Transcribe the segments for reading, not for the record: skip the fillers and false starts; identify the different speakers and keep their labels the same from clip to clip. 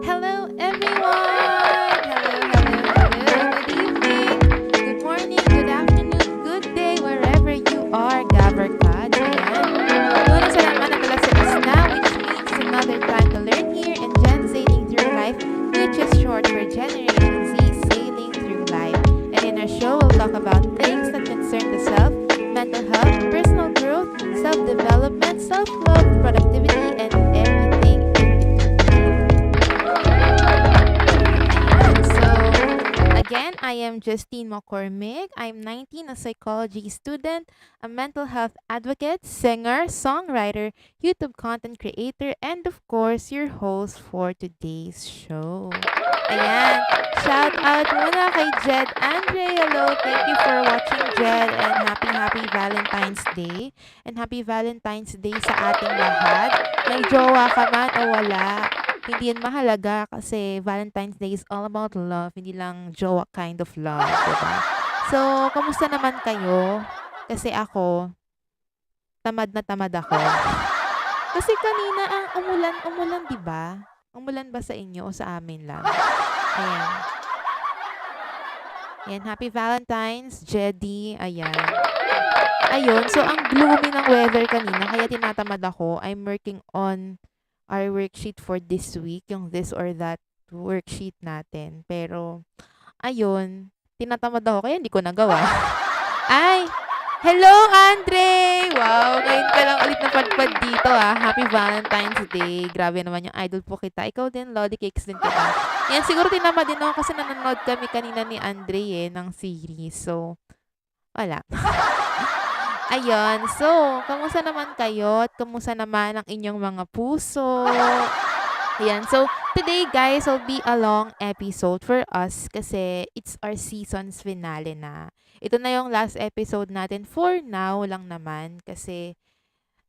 Speaker 1: Hello, everyone! Hello. Good evening, good morning, good afternoon, good day, wherever you are, Gavercad. Ayan. Lunes na naman ang alas 6 na, which means it's another time to learn here in GenZailing Through Life, which is short for Generation Z, Sailing Through Life. And in our show, we'll talk about things that concern the self, mental health, personal growth, self-development, self-love, productivity, and everything in between. So, again, I am Justine McCormick. I'm 19, a psychology student, a mental health advocate, singer, songwriter, YouTube content creator, and of course, your host for today's show. Ayan, shout out muna kay Jed Andre. Hello, thank you for watching, Jed, and happy Valentine's Day. And happy Valentine's Day sa ating lahat. May jowa ka man o wala, hindi yan mahalaga kasi Valentine's Day is all about love, hindi lang jowa kind of love, diba? So, kamusta naman kayo? Kasi ako, tamad na tamad ako. Kasi kanina ang umulan, diba? Umulan ba sa inyo o sa amin lang? Ayan. Ayan, happy Valentine's, Jedi. Ayan. Ayun, so ang gloomy ng weather kanina, kaya tinatamad ako. I'm working on our worksheet for this week, yung this or that worksheet natin. Pero, ayun, tinatamad ako, kaya hindi ko nagawa. Ay! Hello, Andre! Wow, ngayon ka lang ulit napadpad dito ah. Happy Valentine's Day. Grabe naman yung idol po kita. Ikaw din, Lodi Cakes din kita. Yan, siguro tinamad din ako kasi nanonood kami kanina ni Andre ng series. So, wala. Ayun, so, kamusta naman kayo at kamusta naman ang inyong mga puso? Ayan, so, today guys will be a long episode for us kasi it's our season's finale na. Ito na yung last episode natin for now lang naman kasi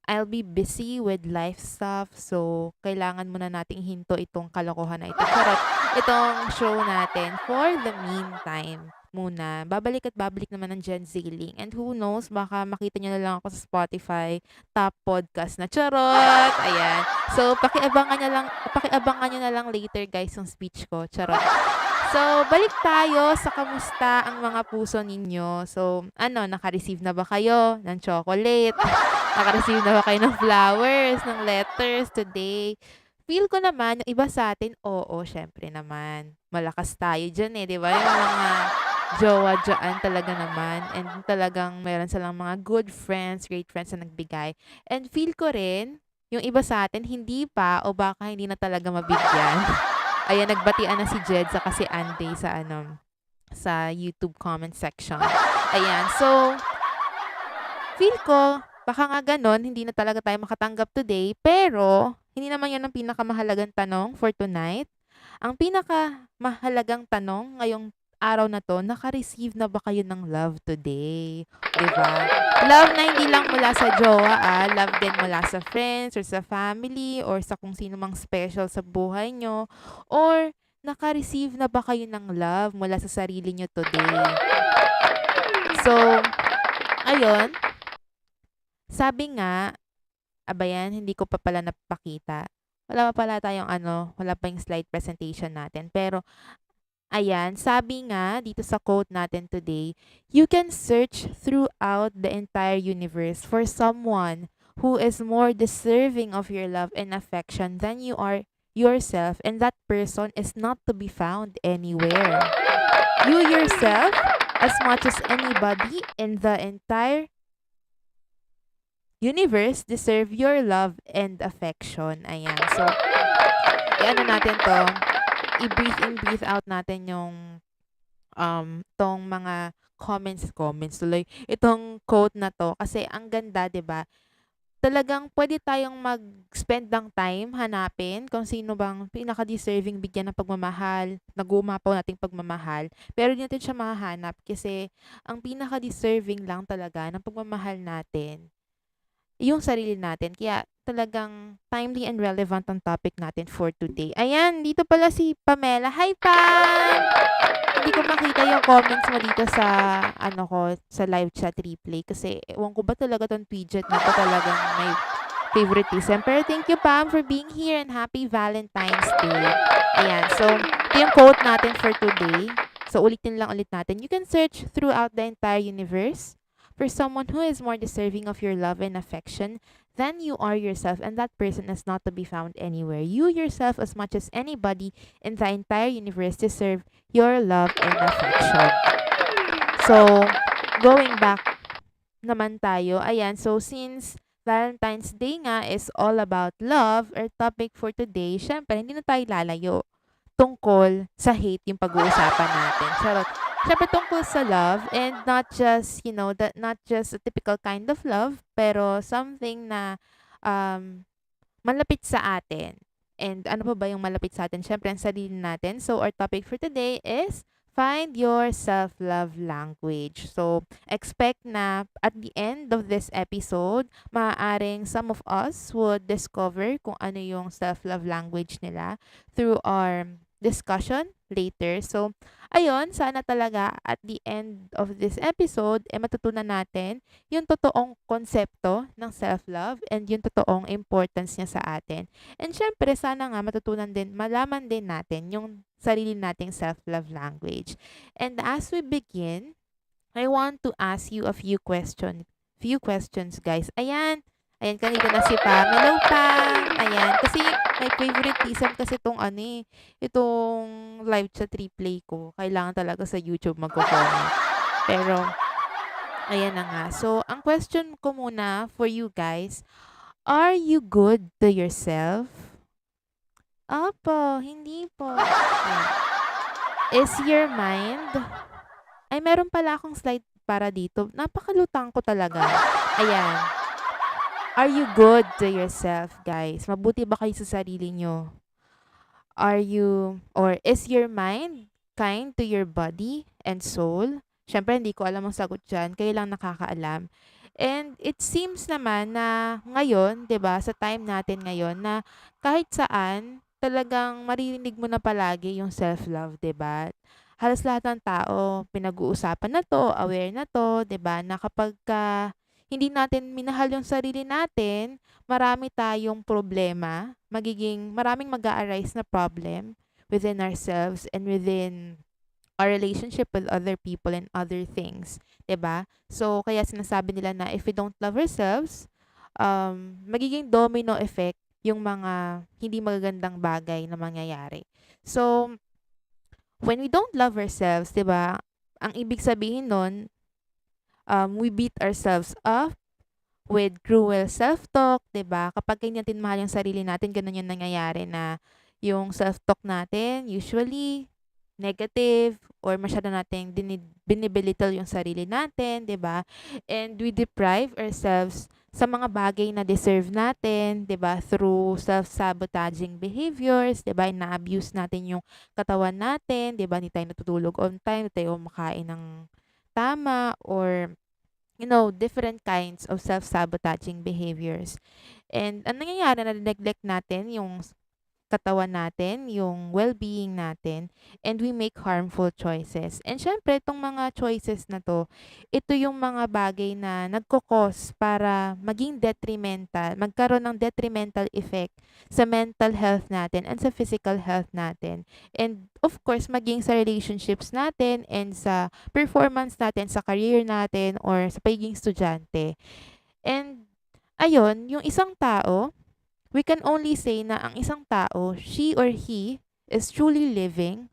Speaker 1: I'll be busy with life stuff. So, kailangan muna nating hinto itong kalokohan na ito. Charot, itong show natin for the meantime muna. Babalik at babalik naman ng GenZailing. And who knows, baka makita nyo na lang ako sa Spotify top podcast na charot. Ayan. So, pakiabangan nyo na lang later guys yung speech ko. Charot. So, balik tayo sa kamusta ang mga puso ninyo. So, naka-receive na ba kayo ng chocolate? Naka-receive na ba kayo ng flowers, ng letters today? Feel ko naman, yung iba sa atin, oo, syempre naman. Malakas tayo dyan di ba? Yung mga jowa dyan talaga naman. And talagang meron silang mga good friends, great friends na nagbigay. And feel ko rin, yung iba sa atin, hindi pa o baka hindi na talaga mabigyan. Ayan, nagbatian na si Jed sa kasi Andy sa YouTube comment section. Ayan, so, feel ko, baka nga ganon, hindi na talaga tayo makatanggap today, pero hindi naman yan ang pinakamahalagang tanong for tonight. Ang pinakamahalagang tanong ngayong araw na to, naka-receive na ba kayo ng love today? Diba? Love na hindi lang mula sa jowa, love din mula sa friends or sa family or sa kung sino mang special sa buhay nyo. Or naka-receive na ba kayo ng love mula sa sarili nyo today? So, ayun. Sabi nga, abayan, hindi ko pa pala napakita. Wala pa pala tayong wala pa yung slide presentation natin. Pero, ayan, sabi nga dito sa quote natin today, you can search throughout the entire universe for someone who is more deserving of your love and affection than you are yourself, and that person is not to be found anywhere. You yourself, as much as anybody in the entire universe, deserve your love and affection. Ayan. So, natin to, i-breathe in, breathe out natin yung tong mga comments tuloy. Itong quote na to kasi ang ganda, 'di ba? talagang pwede tayong mag-spend ng time hanapin kung sino bang pinaka-deserving bigyan ng pagmamahal, nagumapaw nating pagmamahal. Pero hindi natin siya mahahanap kasi ang pinaka-deserving lang talaga ng pagmamahal natin, yung sarili natin. Kaya talagang timely and relevant ang topic natin for today. Ayan, dito pala si Pamela. Hi, Pam! Hindi ko makita yung comments mo dito sa sa live chat replay kasi ewan ko ba talaga tong widget na to talagang may favoritism. Pero thank you, Pam, for being here and happy Valentine's Day. Ayan, so ito yung quote natin for today. So ulitin lang ulit natin. You can search throughout the entire universe for someone who is more deserving of your love and affection than you are yourself, and that person is not to be found anywhere. You yourself, as much as anybody in the entire universe, deserve your love and affection. So, going back naman tayo, ayan, so since Valentine's Day nga is all about love, our topic for today, syempre, hindi na tayo lalayo tungkol sa hate yung pag-uusapan natin. Charot. Syempre tungkol sa love and not just, not just a typical kind of love, pero something na um, malapit sa atin. And ano pa ba yung malapit sa atin? Syempre, ang sarili natin. So, our topic for today is find your self-love language. So, expect na at the end of this episode, maaaring some of us would discover kung ano yung self-love language nila through our discussion later. So, ayun, sana talaga at the end of this episode, matutunan natin yung totoong konsepto ng self-love and yung totoong importance niya sa atin. And syempre, sana nga matutunan din, malaman din natin yung sarili nating self-love language. And as we begin, I want to ask you a few questions, guys. Ayan. Ayan, kanina na si Pam. Hello, Pam. Ayan. Kasi may favoritism kasi itong live chat replay ko. Kailangan talaga sa YouTube magko-comment. Pero, ayan na nga. So, ang question ko muna for you guys, are you good to yourself? Opo, hindi po. Ayan. Is your mind... Ay, meron pala akong slide para dito. Napakalutang ko talaga. Ayan. Are you good to yourself, guys? Mabuti ba kayo sa sarili nyo? Is your mind kind to your body and soul? Siyempre, hindi ko alam ang sagot dyan. Kayo lang nakakaalam. And it seems naman na ngayon, 'di ba, sa time natin ngayon na kahit saan talagang maririnig mo na palagi yung self-love, 'di ba? Halos lahat ng tao pinag-uusapan na 'to, aware na 'to, 'di ba? Na kapagka hindi natin minahal yung sarili natin, marami tayong problema, maraming mag-a-arise na problem within ourselves and within our relationship with other people and other things, 'di ba? So kaya sinasabi nila na if we don't love ourselves, magiging domino effect yung mga hindi magagandang bagay na mangyayari. So when we don't love ourselves, 'di ba? Ang ibig sabihin nun, we beat ourselves up with cruel self-talk, 'di ba? Kapag hindi natin mahal yung sarili natin, ganun yung nangyayari na yung self-talk natin usually negative or masyado nating binibelittle yung sarili natin, 'di ba? And we deprive ourselves sa mga bagay na deserve natin, 'di ba? Through self-sabotaging behaviors, 'di ba? Na-abuse natin yung katawan natin, 'di ba? Hindi tayo natutulog on time, hindi tayo kumakain ng tama or different kinds of self-sabotaging behaviors. And ang nangyayari na neglect natin yung katawan natin, yung well-being natin, and we make harmful choices. And syempre, itong mga choices na to, ito yung mga bagay na nagkukos para maging magkaroon ng detrimental effect sa mental health natin and sa physical health natin. And of course, maging sa relationships natin and sa performance natin, sa career natin, or sa pagiging estudyante. And ayun, yung isang tao, we can only say na ang isang tao, she or he, is truly living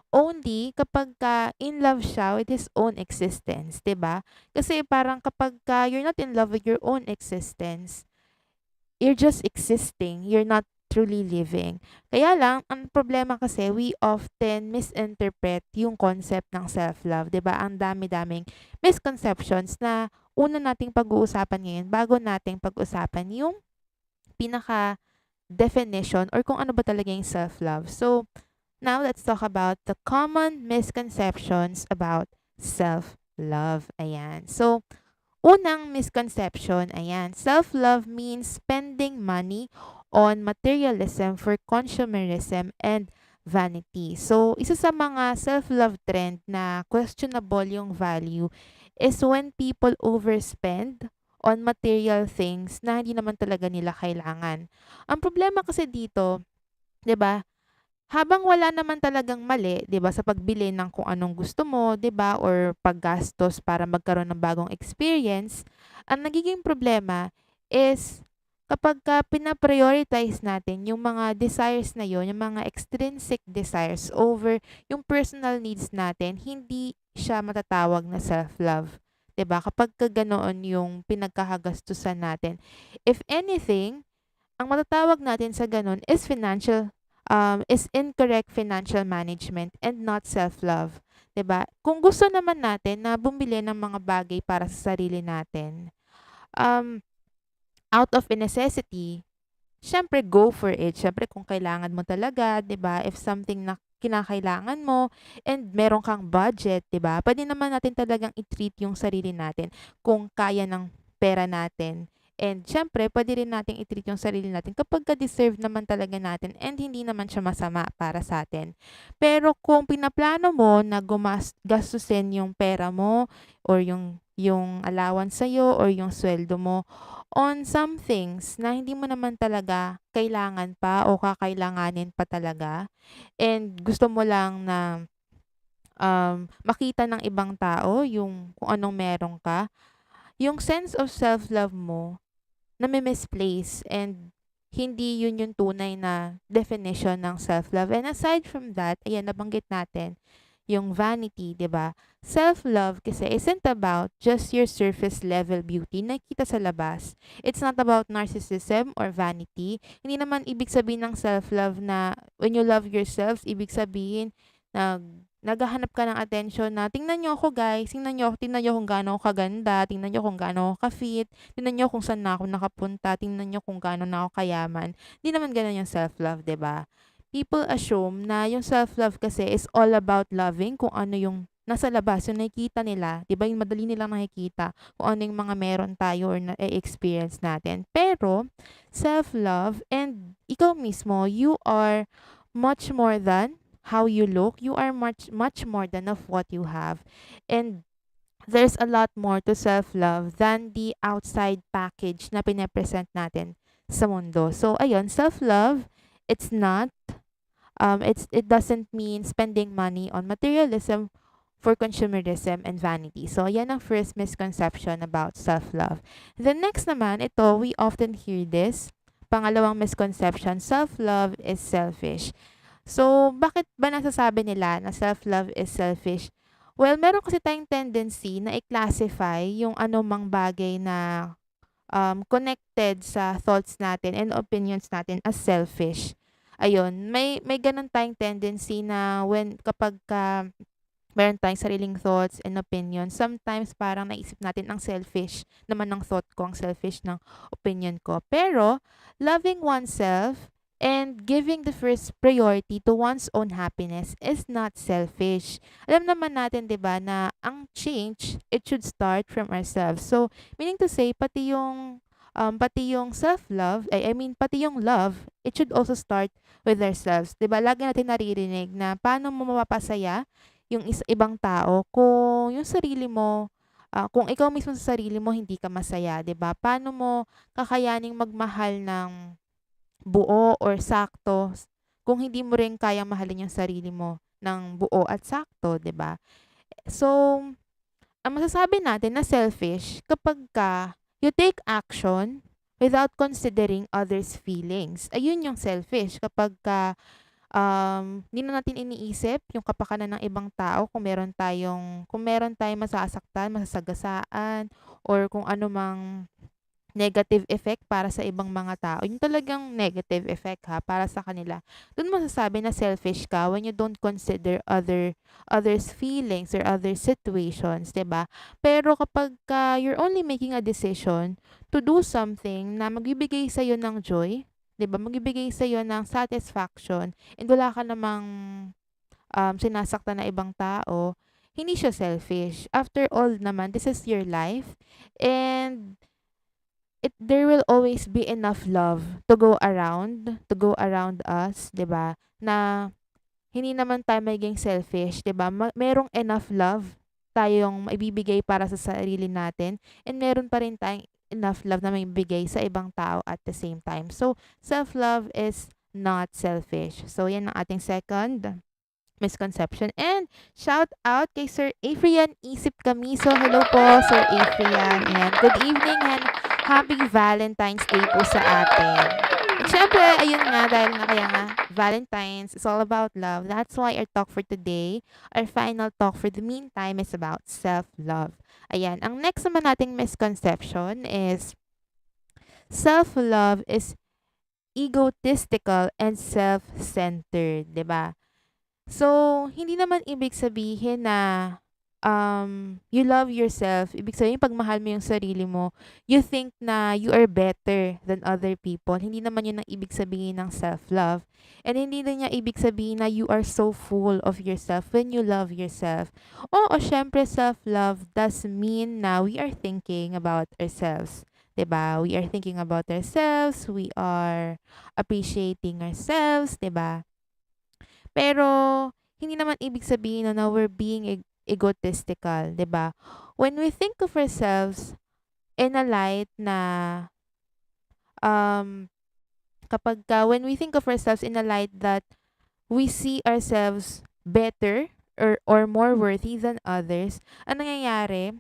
Speaker 1: only kapag in love siya with his own existence, 'di ba? Kasi parang kapag you're not in love with your own existence, you're just existing, you're not truly living. Kaya lang, ang problema kasi, we often misinterpret yung concept ng self-love, 'di ba? Ang dami-daming misconceptions na una nating pag-uusapan ngayon bago nating pag-usapan yung pinaka definition or kung ano ba talaga yung self-love. So, now let's talk about the common misconceptions about self-love. Ayan. So, unang misconception, ayan, self-love means spending money on materialism for consumerism and vanity. So, isa sa mga self-love trend na questionable yung value is when people overspend on material things na hindi naman talaga nila kailangan. Ang problema kasi dito, 'di ba? Habang wala naman talagang mali, 'di ba, sa pagbili ng kung anong gusto mo, 'di ba, or paggastos para magkaroon ng bagong experience, ang nagiging problema is kapagka pina-prioritize natin yung mga desires na yon, yung mga extrinsic desires over yung personal needs natin, hindi siya matatawag na self-love. 'Di ba? Kapagka ganoon yung pinagkakagastusan natin. If anything, ang matatawag natin sa gano'n is incorrect financial management and not self-love, 'di ba? Kung gusto naman natin na bumili ng mga bagay para sa sarili natin, um, out of a necessity, siyempre go for it. Siyempre kung kailangan mo talaga, 'di ba? If something na kinakailangan mo and meron kang budget, 'di ba? Pwede naman natin talagang i-treat yung sarili natin kung kaya ng pera natin. And siyempre, pwede rin nating i-treat yung sarili natin kapag ka-deserve naman talaga natin and hindi naman siya masama para sa atin. Pero kung pinaplano mo na gastusin yung pera mo or yung allowance sa'yo or yung sweldo mo on some things na hindi mo naman talaga kailangan pa o kakailanganin pa talaga and gusto mo lang na makita ng ibang tao yung kung anong meron ka, yung sense of self-love mo nami-misplace and hindi yun yung tunay na definition ng self-love. And aside from that, ayan, nabanggit natin, yung vanity, 'di ba? Self-love kasi isn't about just your surface level beauty na nakikita sa labas. It's not about narcissism or vanity. Hindi naman ibig sabihin ng self-love na when you love yourself, ibig sabihin na naghahanap ka ng attention na tingnan niyo ako guys, tingnan niyo kung gaano ako kaganda, tingnan niyo kung gaano ako ka-fit, tingnan niyo kung saan na ako nakapunta, tingnan niyo kung gaano na ako kayaman. Hindi naman gano'n yung self-love, 'di ba? People assume na yung self-love kasi is all about loving kung ano yung nasa labas, yung nakikita nila, 'di ba? Yung madali nilang nakikita kung ano yung mga meron tayo or na-experience natin. Pero self-love and ikaw mismo, you are much more than how you look. You are much more than of what you have. And there's a lot more to self-love than the outside package na pinapresent natin sa mundo. So ayun, self-love, it's not it doesn't mean spending money on materialism for consumerism and vanity. So, yan ang first misconception about self-love. The next naman, ito, we often hear this. Pangalawang misconception, self-love is selfish. So, bakit ba nasasabi nila na self-love is selfish? Well, meron kasi tayong tendency na i-classify yung anumang bagay na connected sa thoughts natin and opinions natin as selfish. Ayun, may ganun tayong tendency na kapag meron tayong sariling thoughts and opinions, sometimes parang naisip natin ang selfish naman ng thought ko, ang selfish ng opinion ko. Pero, loving oneself and giving the first priority to one's own happiness is not selfish. Alam naman natin, 'di ba, na ang change, it should start from ourselves. So, meaning to say, pati yung self-love, pati yung love, it should also start with ourselves. 'Di ba? Lagi natin naririnig na paano mo mapapasaya yung ibang tao kung yung sarili mo, kung ikaw mismo sa sarili mo hindi ka masaya, 'di ba? Paano mo kakayaning magmahal ng buo or sakto kung hindi mo rin kayang mahalin yung sarili mo ng buo at sakto, 'di ba? So, ang masasabi natin na selfish kapagka you take action without considering others' feelings. Ayun yung selfish kapagka hindi na natin iniisip yung kapakanan ng ibang tao kung meron tayong masasaktan, masasagasaan, or kung ano mang negative effect para sa ibang mga tao, yung talagang negative effect ha, para sa kanila. Doon mo masasabi na selfish ka when you don't consider others' feelings or other situations, 'di ba? Pero kapag you're only making a decision to do something na magbibigay sa ng joy, 'di ba? Magbibigay sa ng satisfaction and wala ka namang sinasaktan na ibang tao, hindi siya selfish. After all naman, this is your life and there will always be enough love to go around us, 'di ba? Na hindi naman tayo magiging selfish, 'di ba? Merong enough love tayong maibibigay para sa sarili natin and meron pa rin tayong enough love na maibigay sa ibang tao at the same time. So, self-love is not selfish. So, yan ang ating second misconception. And shout out kay Sir Afrian Isip Kamiso. Hello po, Sir Afrian. And good evening and happy Valentine's Day po sa atin. At syempre, ayun nga, dahil nga kaya nga, Valentine's is all about love. That's why our talk for today, our final talk for the meantime is about self-love. Ayan, ang next naman nating misconception is self-love is egotistical and self-centered, 'di ba? So, hindi naman ibig sabihin na you love yourself. Ibig sabihin, pag mahal mo yung sarili mo, you think na you are better than other people. Hindi naman yun ang ibig sabihin ng self-love. And hindi din niya ibig sabihin na you are so full of yourself when you love yourself. Oo, syempre, self-love does mean na we are thinking about ourselves. 'Di ba? We are thinking about ourselves. We are appreciating ourselves. 'Di ba? Pero, hindi naman ibig sabihin na we're being egotistical, 'di ba? When we think of ourselves in a light na um when we think of ourselves in a light that we see ourselves better or more worthy than others, ang nangyayari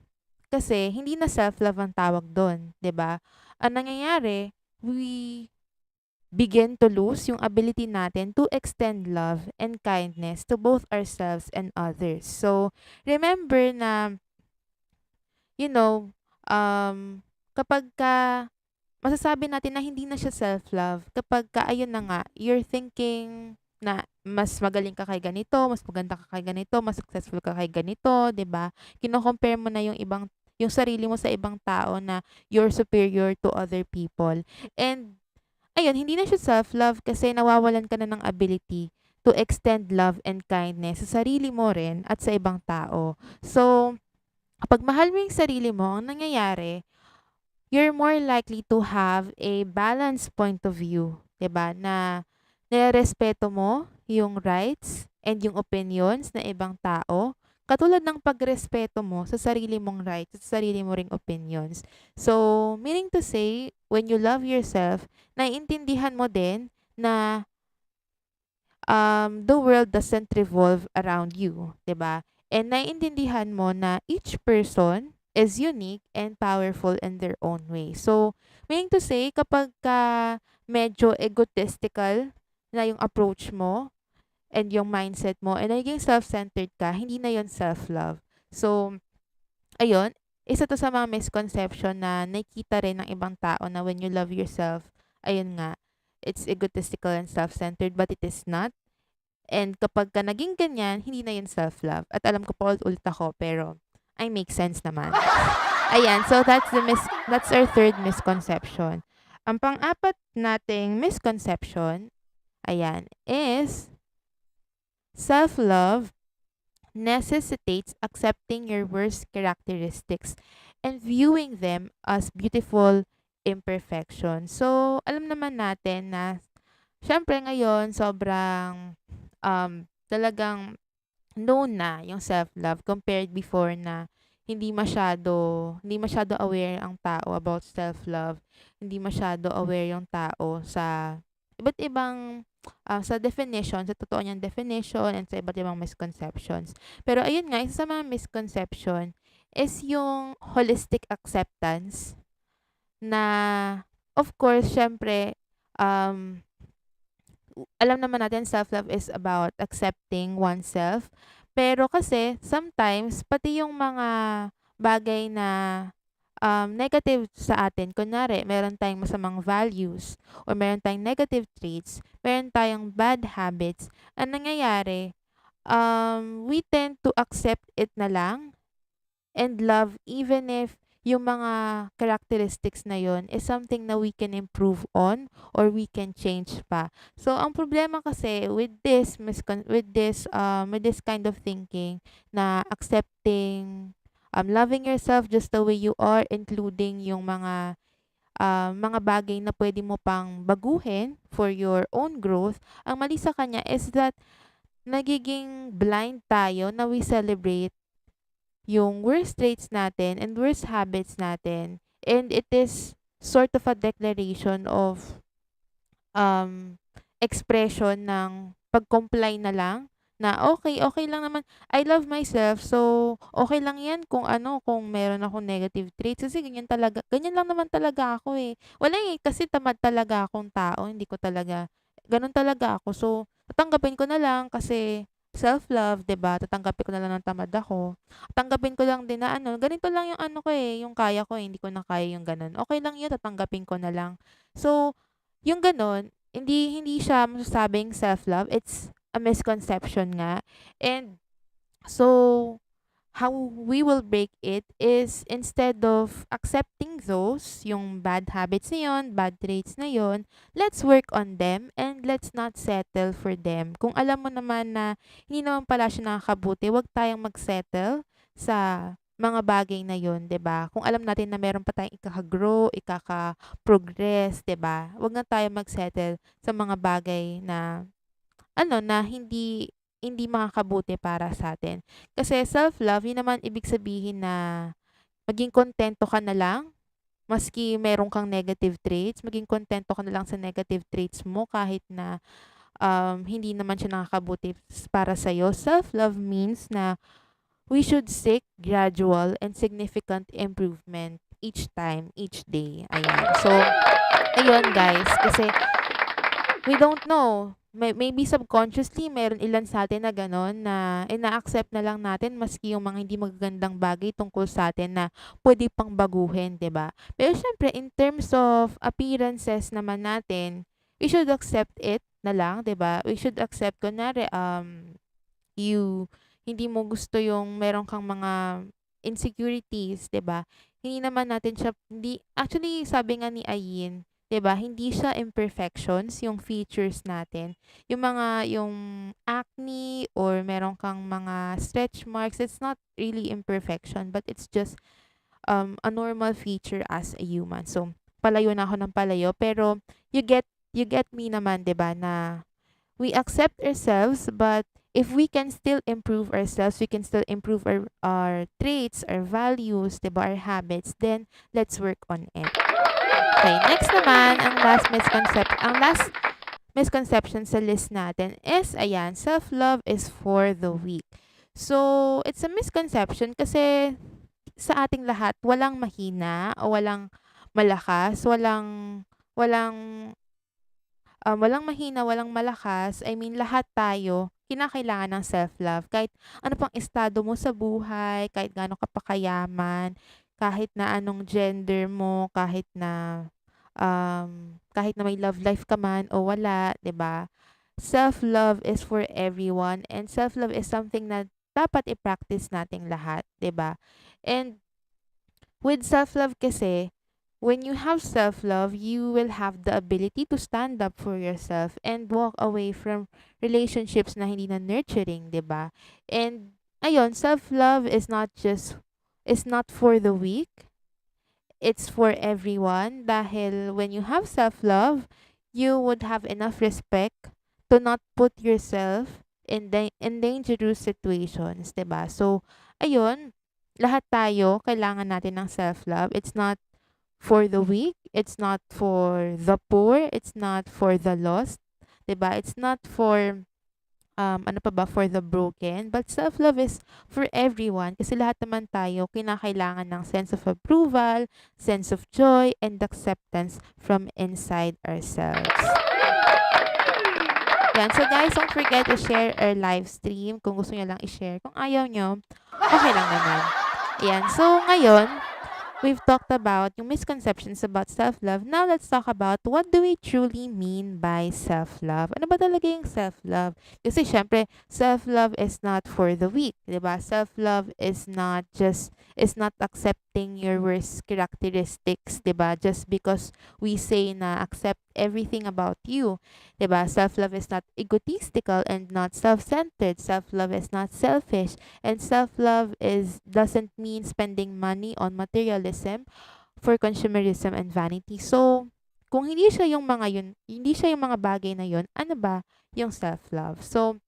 Speaker 1: kasi hindi na self-love ang tawag doon, 'di ba? Ang nangyayari, we begin to lose yung ability natin to extend love and kindness to both ourselves and others. So, remember na, you know, kapag masasabi natin na hindi na siya self-love, kapag ayun na nga, you're thinking na mas magaling ka kay ganito, mas maganda ka kay ganito, mas successful ka kay ganito, 'di ba? Kino-compare mo na yung sarili mo sa ibang tao na you're superior to other people. And ayun, hindi na siya self-love kasi nawawalan ka na ng ability to extend love and kindness sa sarili mo rin at sa ibang tao. So, kapag mahal mo yung sarili mo, ang nangyayari, you're more likely to have a balanced point of view, 'di ba? Na nirerespeto mo yung rights and yung opinions ng ibang tao, katulad ng pagrespeto mo sa sarili mong rights at sa sarili mo ring opinions. So, meaning to say, when you love yourself, naiintindihan mo din na the world doesn't revolve around you, 'di ba? And naiintindihan mo na each person is unique and powerful in their own way. So, meaning to say, kapag medyo egotistical na yung approach mo and yung mindset mo and naging self-centered ka, hindi na yon self-love. So, ayun, isa to sa mga misconception na nakikita rin ng ibang tao na when you love yourself, ayun nga, it's egotistical and self-centered but it is not. And kapag naging ganyan, hindi na yun self-love. At alam ko pa ulit ako, pero I make sense naman. Ayan, so that's our third misconception. Ang pang-apat nating misconception, ayan, is self-love necessitates accepting your worst characteristics and viewing them as beautiful imperfections. So, alam naman natin na syempre ngayon sobrang talagang known na yung self-love compared before na hindi masyado aware ang tao about self-love. Hindi masyado aware yung tao sa iba't ibang sa definition, sa totoo niyang definition and sa iba't ibang misconceptions. Pero ayun nga, isa sa mga misconception is yung holistic acceptance na of course, syempre, alam naman natin self-love is about accepting oneself. Pero kasi sometimes pati yung mga bagay na negative sa atin. Kunwari, meron tayong masamang values or meron tayong negative traits, meron tayong bad habits, ang nangyayari, we tend to accept it na lang and love even if yung mga characteristics na yon is something na we can improve on or we can change pa. So ang problema kasi with this kind of thinking na accepting loving yourself just the way you are, including yung mga bagay na pwede mo pang baguhin for your own growth, ang mali sa kanya is that nagiging blind tayo na we celebrate yung worst traits natin and worst habits natin. And it is sort of a declaration of um, expression ng pag-comply na lang na okay, okay lang naman. I love myself, so okay lang yan kung kung meron akong negative traits kasi ganyan lang naman talaga ako eh. Wala eh, kasi tamad talaga akong tao, hindi ko talaga, ganun talaga ako. So, tatanggapin ko na lang kasi self-love, 'di ba? Tatanggapin ko na lang ng tamad ako. Tanggapin ko lang din na ganito lang yung ko eh, yung kaya ko eh, hindi ko na kaya yung ganun. Okay lang yun, tatanggapin ko na lang. So, yung gano'n, hindi siya masasabing self-love, it's a misconception nga. And so, how we will break it is instead of accepting those, yung bad habits na yun, bad traits na yun, let's work on them and let's not settle for them. Kung alam mo naman na hindi naman pala siya nakakabuti, wag tayong mag-settle sa mga bagay na yun, 'di ba? Kung alam natin na meron pa tayong ikaka-grow, ikaka-progress, 'di ba? Wag na tayo mag-settle sa mga bagay na na hindi hindi makakabuti para sa atin. Kasi self-love, yun naman ibig sabihin na maging kontento ka na lang, maski meron kang negative traits, maging kontento ka na lang sa negative traits mo kahit na hindi naman siya nakakabuti para sa'yo. Self-love means na we should seek gradual and significant improvement each time, each day. Ayan. So, ayun guys, kasi we don't know. Maybe subconsciously, meron ilan sa atin na gano'n na ina-accept na lang natin maski yung mga hindi magagandang bagay tungkol sa atin na pwede pang baguhin, 'di ba? Pero syempre, in terms of appearances naman natin, we should accept it na lang, 'di ba? We should accept, kunwari, you hindi mo gusto yung meron kang mga insecurities, 'di ba? Hindi naman natin siya, hindi actually, sabi nga ni Ayin, 'di ba, hindi siya imperfections yung features natin. Yung acne or meron kang mga stretch marks, it's not really imperfection, but it's just a normal feature as a human. So, palayo na ako ng palayo, pero you get me naman, 'di ba, na we accept ourselves, but if we can still improve ourselves, we can still improve our traits, our values, diba, our habits, then let's work on it. Okay, next naman, ang last misconception sa list natin is, ayan, self-love is for the weak. So, it's a misconception kasi sa ating lahat, walang mahina o walang malakas, walang walang mahina, walang malakas. I mean, lahat tayo kinakailangan ng self-love. Kahit ano pang estado mo sa buhay, kahit gaano ka pa kayaman, kahit na anong gender mo, kahit na may love life ka man o wala, 'di ba? Self-love is for everyone, and self-love is something na dapat i-practice nating lahat, 'di ba? And with self-love kasi, when you have self-love, you will have the ability to stand up for yourself and walk away from relationships na hindi na nurturing, 'di ba? And ayun, self-love is not for the weak. It's for everyone dahil when you have self-love, you would have enough respect to not put yourself in dangerous situations, 'di ba? So, ayun, lahat tayo kailangan natin ng self-love. It's not for the weak, it's not for the poor, it's not for the lost, 'di ba? It's not for ano pa ba, for the broken, but self-love is for everyone kasi lahat naman tayo kinakailangan ng sense of approval, sense of joy, and acceptance from inside ourselves. Yan. So guys, don't forget to share our live stream kung gusto niyo lang i-share. Kung ayaw nyo, okay lang naman. Yan. So ngayon, we've talked about yung misconceptions about self-love. Now, let's talk about what do we truly mean by self-love? Ano ba talaga yung self-love? Kasi syempre, self-love is not for the weak, 'di ba? Self-love is not accepting your worst characteristics, 'di ba? Just because we say na accept everything about you, 'di ba? Self-love is not egotistical and not self-centered. Self-love is not selfish. And self-love is doesn't mean spending money on materialism for consumerism and vanity. So, kung hindi siya yung mga bagay na yun, ano ba yung self-love? So,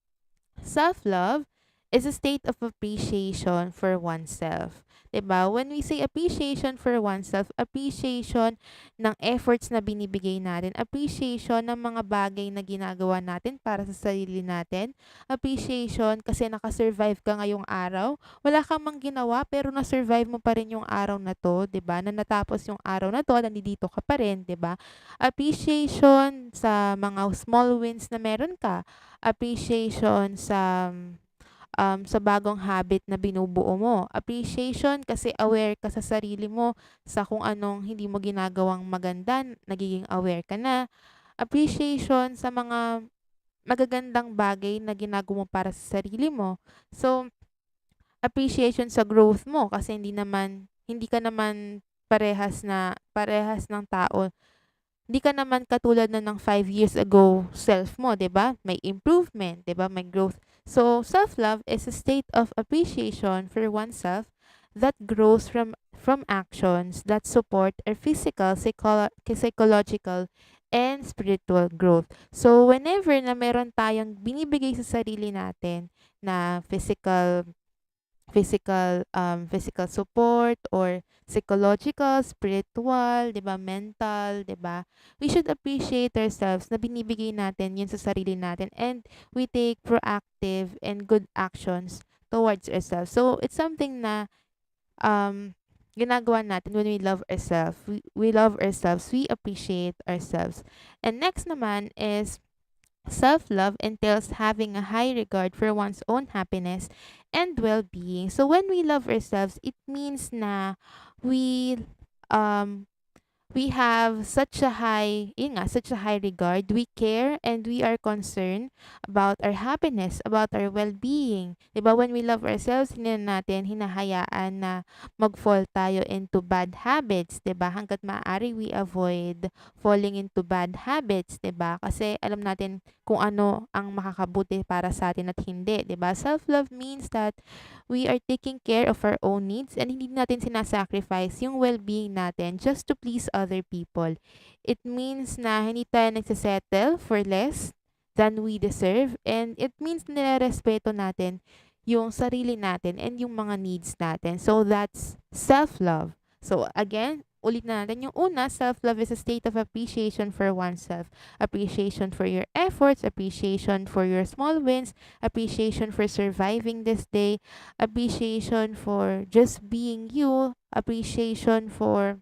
Speaker 1: self-love is a state of appreciation for oneself. 'Di ba? When we say appreciation for oneself, appreciation ng efforts na binibigay natin, appreciation ng mga bagay na ginagawa natin para sa sarili natin, appreciation kasi nakasurvive ka ngayong araw, wala kang mang ginawa pero na-survive mo pa rin yung araw na to, 'di ba? Na natapos yung araw na to, nandito ka pa rin, 'di ba? Appreciation sa mga small wins na meron ka, appreciation sa bagong habit na binubuo mo. Appreciation kasi aware ka sa sarili mo, sa kung anong hindi mo ginagawang maganda, nagiging aware ka na. Appreciation sa mga magagandang bagay na ginagawa mo para sa sarili mo. So, appreciation sa growth mo kasi hindi ka naman parehas ng tao, hindi ka naman katulad na ng 5 years ago self mo, 'di ba? May improvement, 'di ba? May growth. So, self-love is a state of appreciation for oneself that grows from actions that support our physical, psychological, and spiritual growth. So, whenever na meron tayong binibigay sa sarili natin na physical support or psychological, spiritual, 'di ba, mental, 'di ba? We should appreciate ourselves na binibigay natin 'yun sa sarili natin and we take proactive and good actions towards ourselves. So, it's something na ginagawa natin when we love ourselves. We love ourselves, we appreciate ourselves. And next naman is self-love entails having a high regard for one's own happiness and well-being. So when we love ourselves, it means na we um we have such a high regard. We care and we are concerned about our happiness, about our well-being. 'Di ba? When we love ourselves, hindi na natin hinahayaan na mag-fall tayo into bad habits, 'di ba? Hangga't maaari we avoid falling into bad habits, 'di ba? Kasi alam natin kung ano ang makakabuti para sa atin at hindi, 'di ba? Self-love means that we are taking care of our own needs and hindi natin sinasacrifice yung well-being natin just to please other people. It means na hindi tayo nagsisettle for less than we deserve and it means nilarespeto natin yung sarili natin and yung mga needs natin. So that's self-love. So again, ulit na natin yung una, self-love is a state of appreciation for oneself. Appreciation for your efforts, appreciation for your small wins, appreciation for surviving this day, appreciation for just being you, appreciation for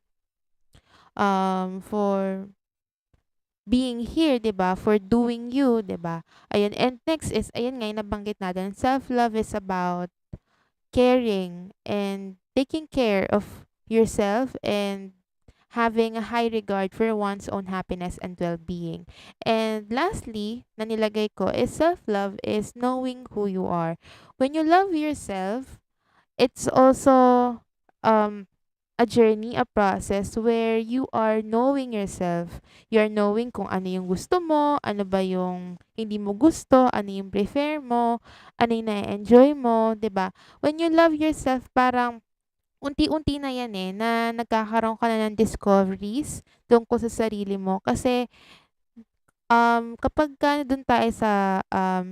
Speaker 1: being here, 'di ba? For doing you, 'di ba? Ayun. And next is ayun nga yung nabanggit natin, self-love is about caring and taking care of yourself and having a high regard for one's own happiness and well-being. And lastly, na nilagay ko is self-love is knowing who you are. When you love yourself, it's also um a journey, a process where you are knowing yourself. You are knowing kung ano yung gusto mo, ano ba yung hindi mo gusto, ano yung prefer mo, ano yung na-enjoy mo, 'di ba? When you love yourself, parang unti-unti na yan na nagkakaroon ka na ng discoveries tungkol sa sarili mo. Kasi kapagka nandun tayo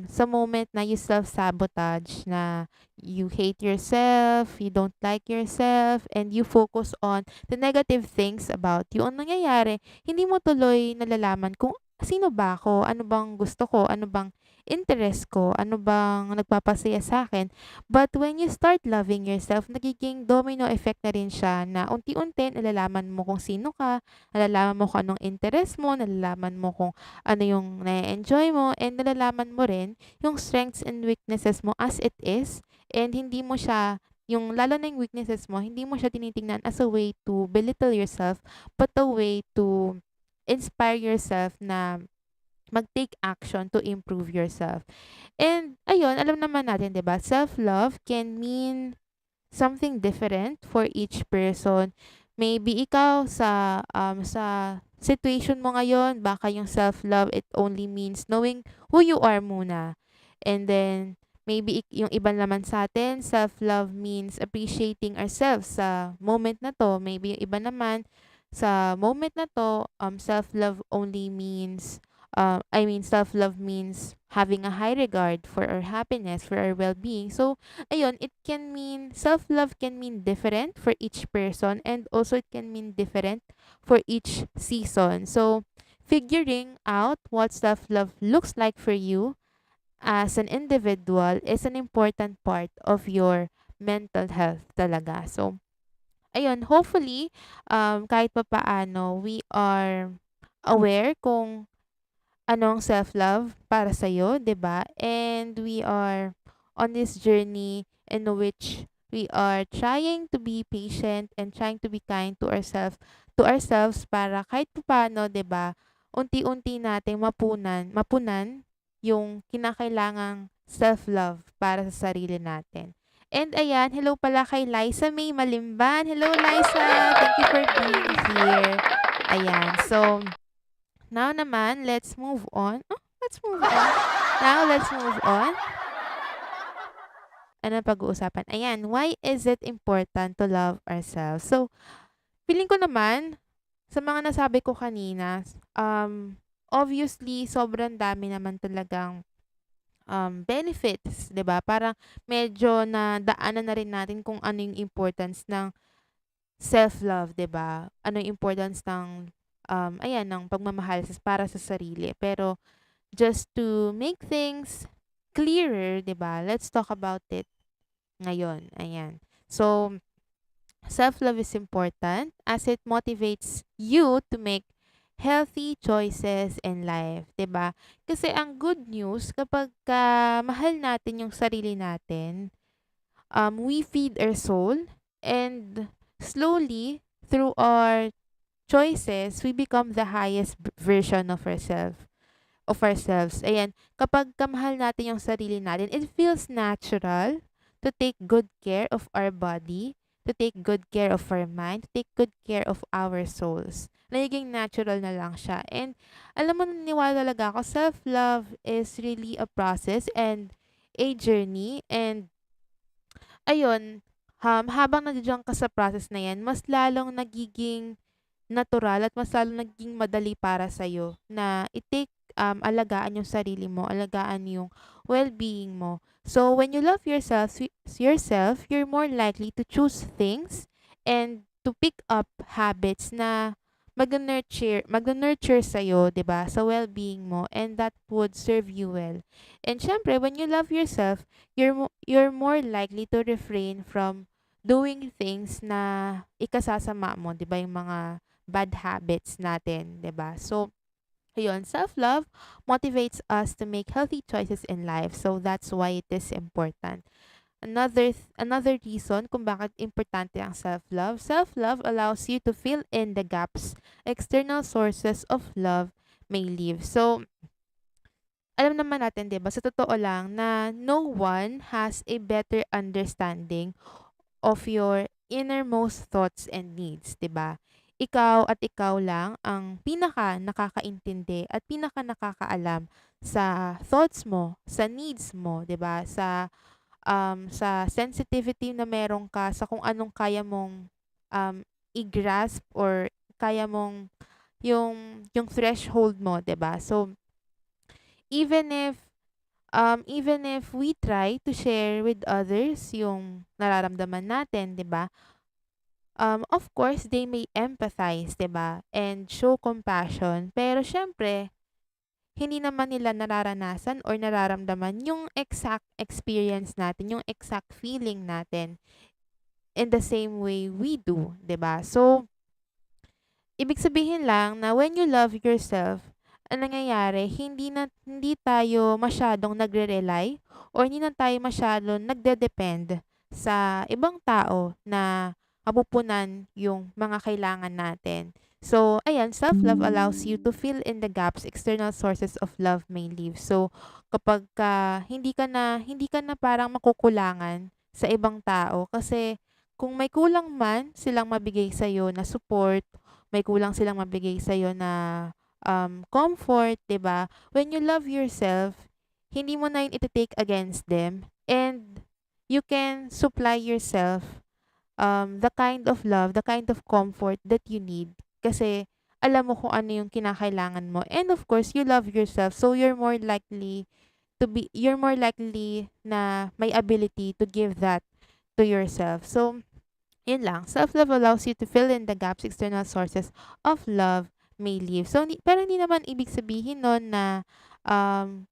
Speaker 1: sa moment na you self-sabotage, na you hate yourself, you don't like yourself, and you focus on the negative things about you, ang nangyayari, hindi mo tuloy nalalaman kung sino ba ako, ano bang gusto ko, ano bang interest ko, ano bang nagpapasaya sa akin. But when you start loving yourself, nagiging domino effect na rin siya na unti-unti nalalaman mo kung sino ka, nalalaman mo kung anong interest mo, nalalaman mo kung ano yung na-enjoy mo, and nalalaman mo rin yung strengths and weaknesses mo as it is, and hindi mo siya yung lalo na yung weaknesses mo, hindi mo siya tinitingnan as a way to belittle yourself, but a way to inspire yourself na mag-take action to improve yourself. And ayun, alam naman natin, 'di ba? Self-love can mean something different for each person. Maybe ikaw sa situation mo ngayon, baka yung self-love it only means knowing who you are muna. And then maybe yung iba naman sa atin, self-love means appreciating ourselves sa moment na to. Maybe yung iba naman sa moment na to, self-love only means self-love means having a high regard for our happiness, for our well-being. So, ayun, self-love can mean different for each person, and also it can mean different for each season. So, figuring out what self-love looks like for you as an individual is an important part of your mental health talaga. So, ayun, hopefully, kahit pa paano, we are aware kung anong self-love para sa'yo, 'di ba? And we are on this journey in which we are trying to be patient and trying to be kind to ourselves para kahit paano, 'di ba? Unti-unti nating mapunan yung kinakailangang self-love para sa sarili natin. And ayan, hello pala kay Liza May Malimban. Hello Liza, thank you for being here. Ayan, so now naman, let's move on. Oh, let's move on. Now, let's move on. Ano pag-uusapan? Ayan, why is it important to love ourselves? So, feeling ko naman, sa mga nasabi ko kanina, obviously, sobrang dami naman talagang benefits, 'di ba? Parang medyo na daanan na rin natin kung ano yung importance ng self-love, 'di ba? Ano yung importance ng ng pagmamahal para sa sarili. Pero just to make things clearer, 'di ba? Let's talk about it ngayon. Ayan. So, self-love is important as it motivates you to make healthy choices in life, 'di ba? Kasi ang good news kapag mahal natin yung sarili natin, we feed our soul, and slowly through our choices, we become the highest version of ourselves. Ayan, kapag kamahal natin yung sarili natin, it feels natural to take good care of our body, to take good care of our mind, to take good care of our souls. Nagiging natural na lang siya. And alam mo, naniwala talaga ako, self-love is really a process and a journey. And ayun, habang nandiyan ka sa process na yan, mas lalong nagiging natural at mas lalong nagiging madali para sa'yo na alagaan yung sarili mo, alagaan yung well-being mo. So, when you love yourself, you're more likely to choose things and to pick up habits na mag-nurture sa'yo, 'di ba? Sa well-being mo, and that would serve you well. And syempre, when you love yourself, you're more likely to refrain from doing things na ikasasama mo, 'di ba? Yung mga bad habits natin, 'di ba? So, ayun, self-love motivates us to make healthy choices in life. So that's why it is important. Another reason kung bakit importante ang self-love. Self-love allows you to fill in the gaps external sources of love may leave. So, alam naman natin, 'di ba, sa totoo lang na no one has a better understanding of your innermost thoughts and needs, 'di ba? Ikaw at ikaw lang ang pinaka nakakaintindi at pinaka nakakaalam sa thoughts mo, sa needs mo, 'di ba? Sa sensitivity na meron ka sa kung anong kaya mong i-grasp, or kaya mong yung threshold mo, 'di ba? So even if we try to share with others yung nararamdaman natin, 'di ba? Of course, they may empathize, 'di ba? And show compassion. Pero syempre, hindi naman nila nararanasan or nararamdaman yung exact experience natin, yung exact feeling natin in the same way we do, 'di ba? So, ibig sabihin lang na when you love yourself, ang nangyayari, hindi tayo masyadong nagre-rely or hindi na tayo masyadong nagde-depend sa ibang tao na mapupunan yung mga kailangan natin. So, ayan, self-love allows you to fill in the gaps external sources of love may leave. So, kapag hindi ka na parang makukulangan sa ibang tao kasi kung may kulang man silang mabigay sa na support, may kulang silang mabigay sa na comfort, 'di ba? When you love yourself, hindi mo na yun iti-take against them, and you can supply yourself the kind of love, the kind of comfort that you need kasi alam mo kung ano yung kinakailangan mo. And of course, you love yourself. So you're more likely na may ability to give that to yourself. So, yun lang. Self-love allows you to fill in the gaps external sources of love may leave. So, pero hindi naman ibig sabihin nun na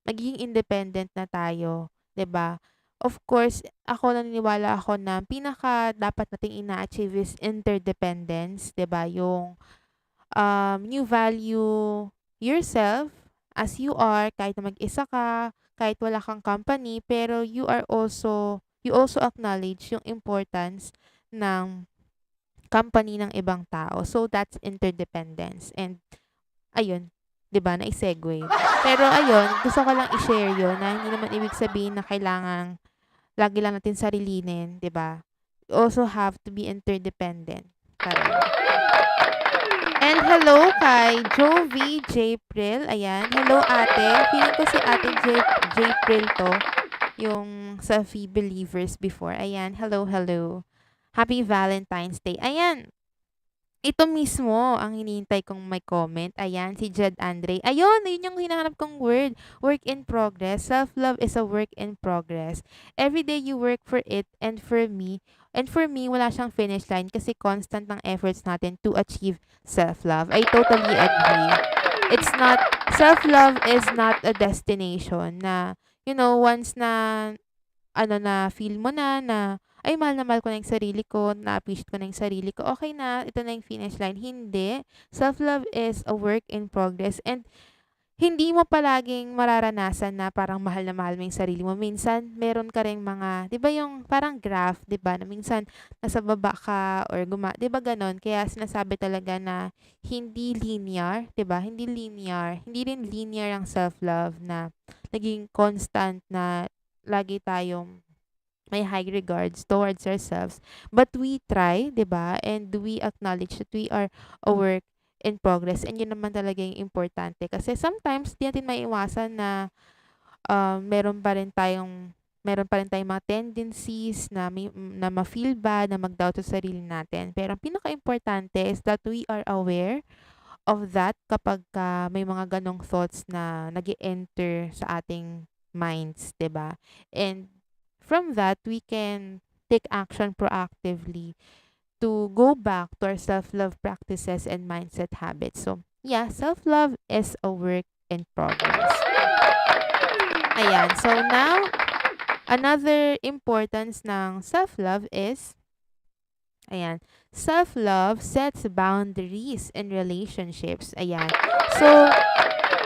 Speaker 1: magiging independent na tayo, 'di ba? Of course, naniniwala ako na pinaka dapat nating ina-achieve is interdependence, 'di ba? Yung you value yourself as you are, kahit na mag-isa ka, kahit wala kang company, pero you also acknowledge yung importance ng company ng ibang tao. So, that's interdependence. And, ayun, 'di ba, nai-segue. Pero ayun, gusto ko lang i-share yun na hindi naman ibig sabihin na kailangang lagi lang natin sarilinin, 'di ba? You also have to be interdependent. Parang. And hello kay Jovi Japril. Ayan. Hello ate. Feeling ko si ate Japril to. Yung sa Fee Believers before. Ayan. Hello, hello. Happy Valentine's Day. Ayan. Ito mismo ang hinihintay kong may comment. Ayan, si Jed Andre. Ayun, yun yung hinahanap kong word. Work in progress. Self-love is a work in progress. Every day you work for it and for me, wala siyang finish line kasi constant ng efforts natin to achieve self-love. I totally agree. Self-love is not a destination na, once na feel mo na, ay mahal na mahal ko na yung sarili ko, na-appreciate ko na yung sarili ko, okay na, ito na yung finish line. Hindi. Self-love is a work in progress, and hindi mo palaging mararanasan na parang mahal na mahal mo yung sarili mo. Minsan, meron ka ring mga, di ba yung parang graph, di ba, na minsan nasa baba ka or di ba ganon? Kaya sinasabi talaga na hindi linear, di ba? Hindi linear. Hindi rin linear ang self-love na naging constant na lagi tayong may high regards towards ourselves. But we try, 'di ba? And we acknowledge that we are a work in progress. And yun naman talaga yung importante. Kasi sometimes, di natin maiiwasan na meron pa rin tayong mga tendencies na ma-feel bad, na mag-doubt sa sarili natin. Pero ang pinaka-importante is that we are aware of that kapag may mga ganong thoughts na nag-enter sa ating minds, 'di ba? And from that, we can take action proactively to go back to our self-love practices and mindset habits. So, yeah, self-love is a work in progress. Ayan. So, now, another importance ng self-love is, ayan, self-love sets boundaries in relationships. Ayan. So,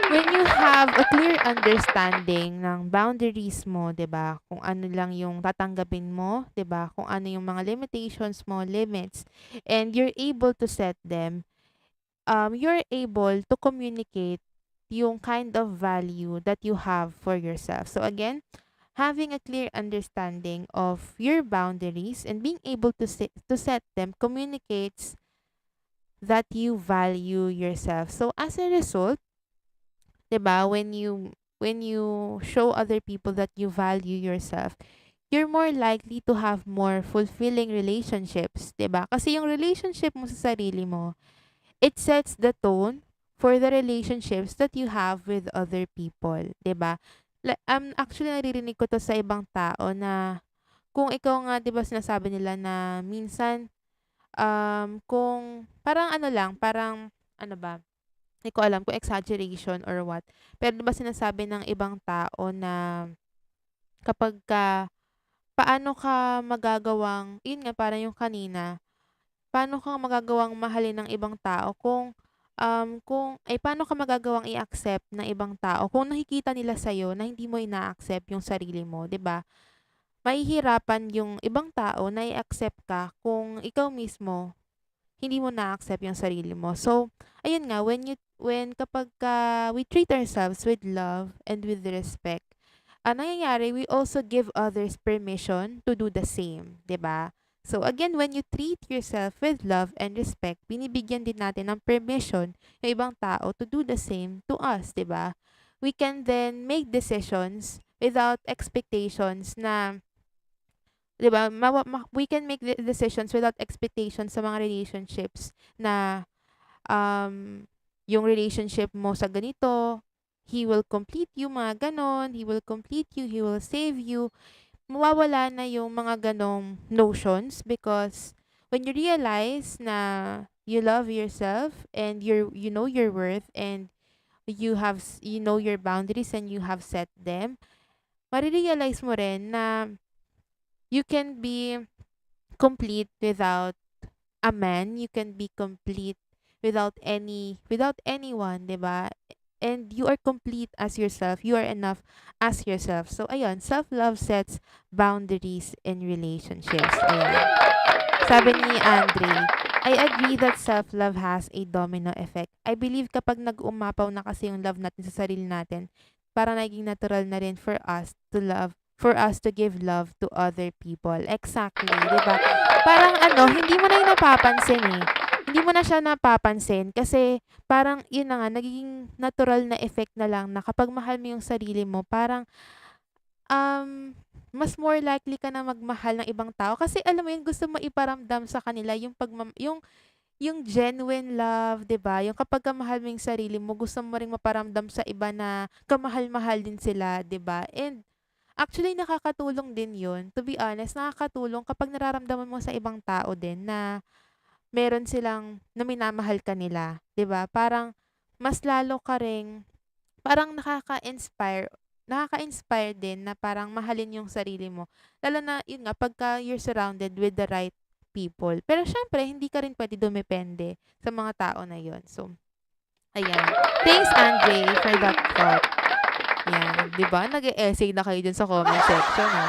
Speaker 1: when you have a clear understanding ng boundaries mo, 'di ba? Kung ano lang yung tatanggapin mo, 'di ba? Kung ano yung mga limitations mo, limits, and you're able to set them, you're able to communicate yung kind of value that you have for yourself. So again, having a clear understanding of your boundaries and being able to set them communicates that you value yourself. So as a result, 'di ba, when you show other people that you value yourself, you're more likely to have more fulfilling relationships, 'di ba? Kasi yung relationship mo sa sarili mo, it sets the tone for the relationships that you have with other people, 'di ba? Actually naririnig ko to sa ibang tao na kung ikaw nga, 'di ba, sinasabi nila na minsan kung parang ano lang, parang ano ba, hindi ko alam kung exaggeration or what. Pero 'di ba sinasabi ng ibang tao na kapagka paano ka magagawang, yun nga parang yung kanina, paano ka magagawang mahalin ng ibang tao paano ka magagawang i-accept ng ibang tao kung nakikita nila sa'yo na hindi mo ina-accept yung sarili mo, 'di ba? mahihirapan yung ibang tao na i-accept ka kung ikaw mismo hindi mo na-accept yung sarili mo. So, ayun nga, kapag we treat ourselves with love and with respect, nangyayari, we also give others permission to do the same, 'di ba? So again, when you treat yourself with love and respect, binibigyan din natin ng permission yung ibang tao to do the same to us, 'di ba? We can then make decisions without expectations na, 'di ba? We can make decisions without expectations sa mga relationships na um, yung relationship mo sa ganito, he will complete you, mga ganon, he will complete you, he will save you. Mawawala na yung mga ganong notions because when you realize na you love yourself and you know your worth and you know your boundaries and you have set them, marirealize mo rin na you can be complete without a man, you can be complete without anyone, 'di ba? And you are complete as yourself. You are enough as yourself. So ayun, self-love sets boundaries in relationships. Ayan. Sabi ni Andre, I agree that self-love has a domino effect. I believe kapag nag-umapaw na kasi yung love natin sa sarili natin, para naging natural na rin for us to give love to other people. Exactly, 'di ba? Parang ano, hindi mo na 'yun napapansin eh. Hindi mo na siya napapansin kasi parang 'yun na nga nagiging natural na effect na lang na kapag mahal mo yung sarili mo, parang mas more likely ka na magmahal ng ibang tao kasi alam mo 'yun, gusto mo iparamdam sa kanila yung yung genuine love, 'di ba? Yung kapag mahal mo yung sarili mo, gusto mo ring maparamdam sa iba na kamahal-mahal din sila, 'di ba? And actually, nakakatulong din yun. To be honest, nakakatulong kapag nararamdaman mo sa ibang tao din na meron silang na minamahal ka nila. 'Di ba? Parang mas lalo ka ring, parang nakaka-inspire din na parang mahalin yung sarili mo. Lalo na, yun nga, pagka you're surrounded with the right people. Pero syempre, hindi ka rin pwede dumepende sa mga tao na yun. So, ayan. Thanks, Andre, for that thought. Yan, 'di ba? Nag-e-essay na kayo dyan sa comment section, ha.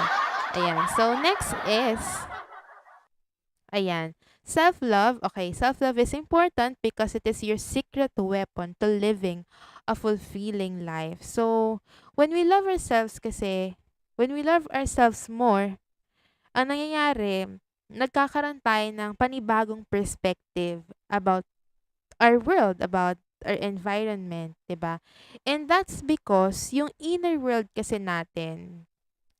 Speaker 1: Ayan. So, next is, ayan, self-love. Okay, self-love is important because it is your secret weapon to living a fulfilling life. So, when we love ourselves kasi, when we love ourselves more, ang nangyayari, nagkakaroon tayo ng panibagong perspective about our world, about our environment, 'di ba? And that's because yung inner world kasi natin,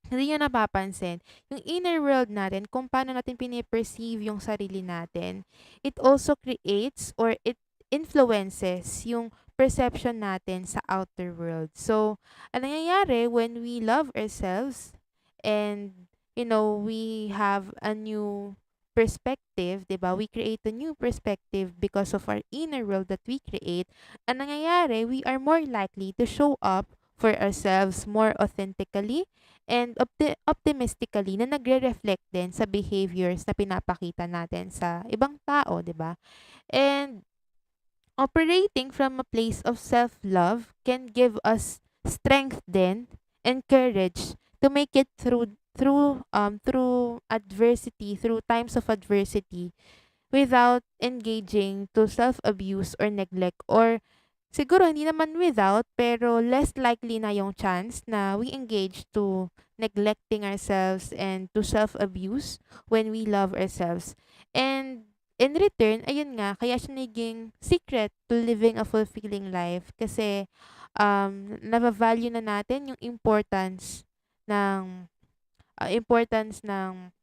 Speaker 1: hindi niyo napapansin, yung inner world natin, kung paano natin pini-perceive yung sarili natin, it also creates or it influences yung perception natin sa outer world. So, ang nangyayari when we love ourselves and, we have a new perspective, 'di ba? We create a new perspective because of our inner world that we create. Ang nangyayari, we are more likely to show up for ourselves more authentically and optimistically na nagre-reflect din sa behaviors na pinapakita natin sa ibang tao, 'di ba? And operating from a place of self-love can give us strength then and courage to make it through adversity, through times of adversity without engaging to self-abuse or neglect, or siguro hindi naman without, pero less likely na yung chance na we engage to neglecting ourselves and to self-abuse when we love ourselves. And in return, ayun nga, kaya siya naging secret to living a fulfilling life kasi nava-value na natin yung ng importance ng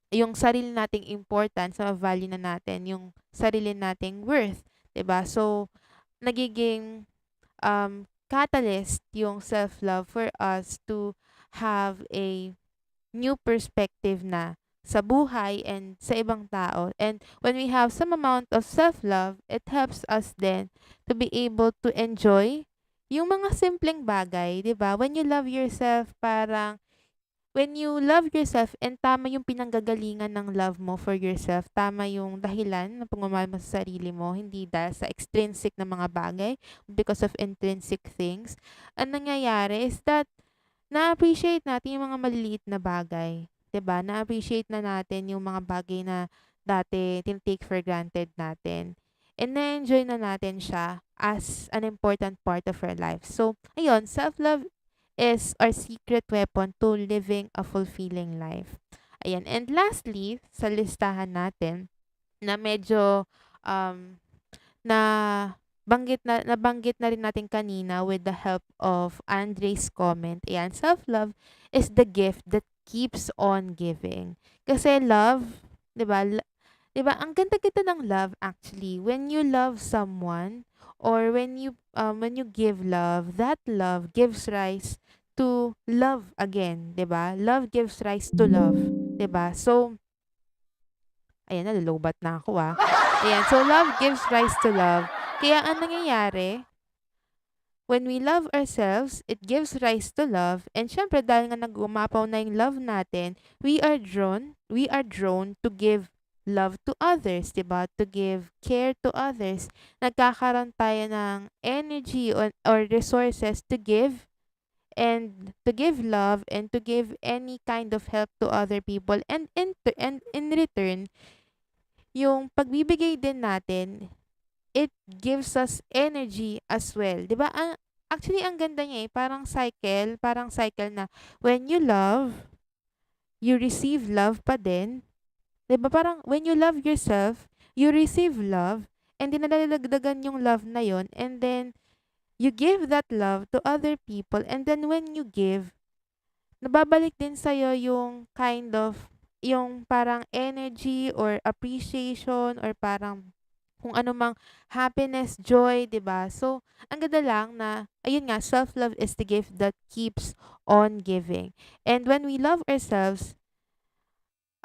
Speaker 1: yung sarili nating importance, na-value na natin yung sarili nating worth, 'di ba? So, nagiging catalyst yung self-love for us to have a new perspective na sa buhay and sa ibang tao. And when we have some amount of self-love, it helps us then to be able to enjoy yung mga simpleng bagay, 'di ba? When you love yourself and tama yung pinanggagalingan ng love mo for yourself, tama yung dahilan ng pagmamahal mo sa sarili mo, hindi dahil sa extrinsic na mga bagay, because of intrinsic things, ang nangyayari is that na-appreciate natin yung mga maliliit na bagay. 'di ba? Na-appreciate na natin yung mga bagay na dati tin-take for granted natin. And na-enjoy na natin siya as an important part of our life. So, ayun, self-love is our secret weapon to living a fulfilling life. Ayan. And lastly, sa listahan natin, na medyo um, na nabanggit na rin natin kanina with the help of Andre's comment. Ayan, self-love is the gift that keeps on giving. Kasi love, 'di ba? 'Di ba? Ang ganda-ganda ng love actually. When you love someone or when you give love, that love gives rise to love again, 'di ba? Love gives rise to love, 'di ba? So, ayan, nalolobat na ako, Ayan, so love gives rise to love. Kaya ang nangyayari, when we love ourselves, it gives rise to love. And syempre, dahil nga nag-umapaw na yung love natin, we are drawn to give love to others, 'di ba? To give care to others. Nagkakaroon tayo ng energy or resources to give love and to give any kind of help to other people, and in return yung pagbibigay din natin, it gives us energy as well. 'Di ba? Actually, ang ganda niya parang cycle na when you love, you receive love pa din. 'Di ba? Parang when you love yourself, you receive love, and then nadadagdagan yung love na yon, and then you give that love to other people, and then when you give, nababalik din sa'yo yung kind of, yung parang energy or appreciation or parang kung ano mang happiness, joy, 'di ba? So, ang ganda lang na, ayun nga, self-love is the gift that keeps on giving. And when we love ourselves,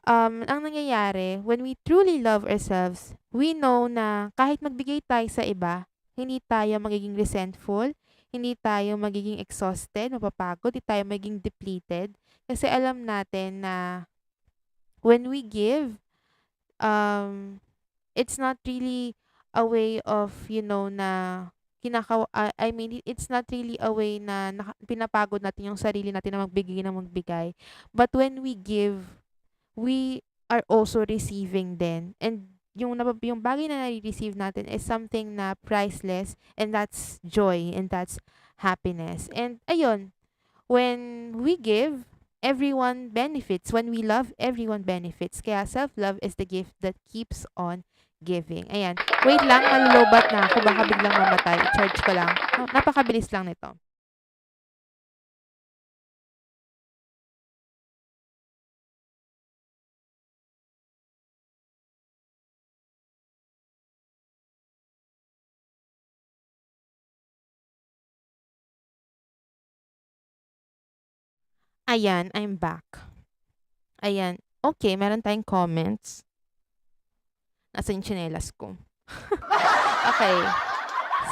Speaker 1: ang nangyayari, when we truly love ourselves, we know na kahit magbigay tayo sa iba, hindi tayo magiging resentful, hindi tayo magiging exhausted, mapapagod, hindi tayo magiging depleted. Kasi alam natin na when we give, um, it's not really a way of, na I mean, it's not really a way na pinapagod natin yung sarili natin na magbigay na magbigay. But when we give, we are also receiving din. And yung bagay na nare-receive natin is something na priceless, and that's joy, and that's happiness. And ayun, when we give, everyone benefits. When we love, everyone benefits. Kaya self-love is the gift that keeps on giving. Ayan. Wait lang, malulobat na ako. Baka biglang mamatay. I-charge ko lang. Napakabilis lang nito. Ayan, I'm back. Ayan. Okay, meron tayong comments. Nasa yung tsinelas ko. Okay.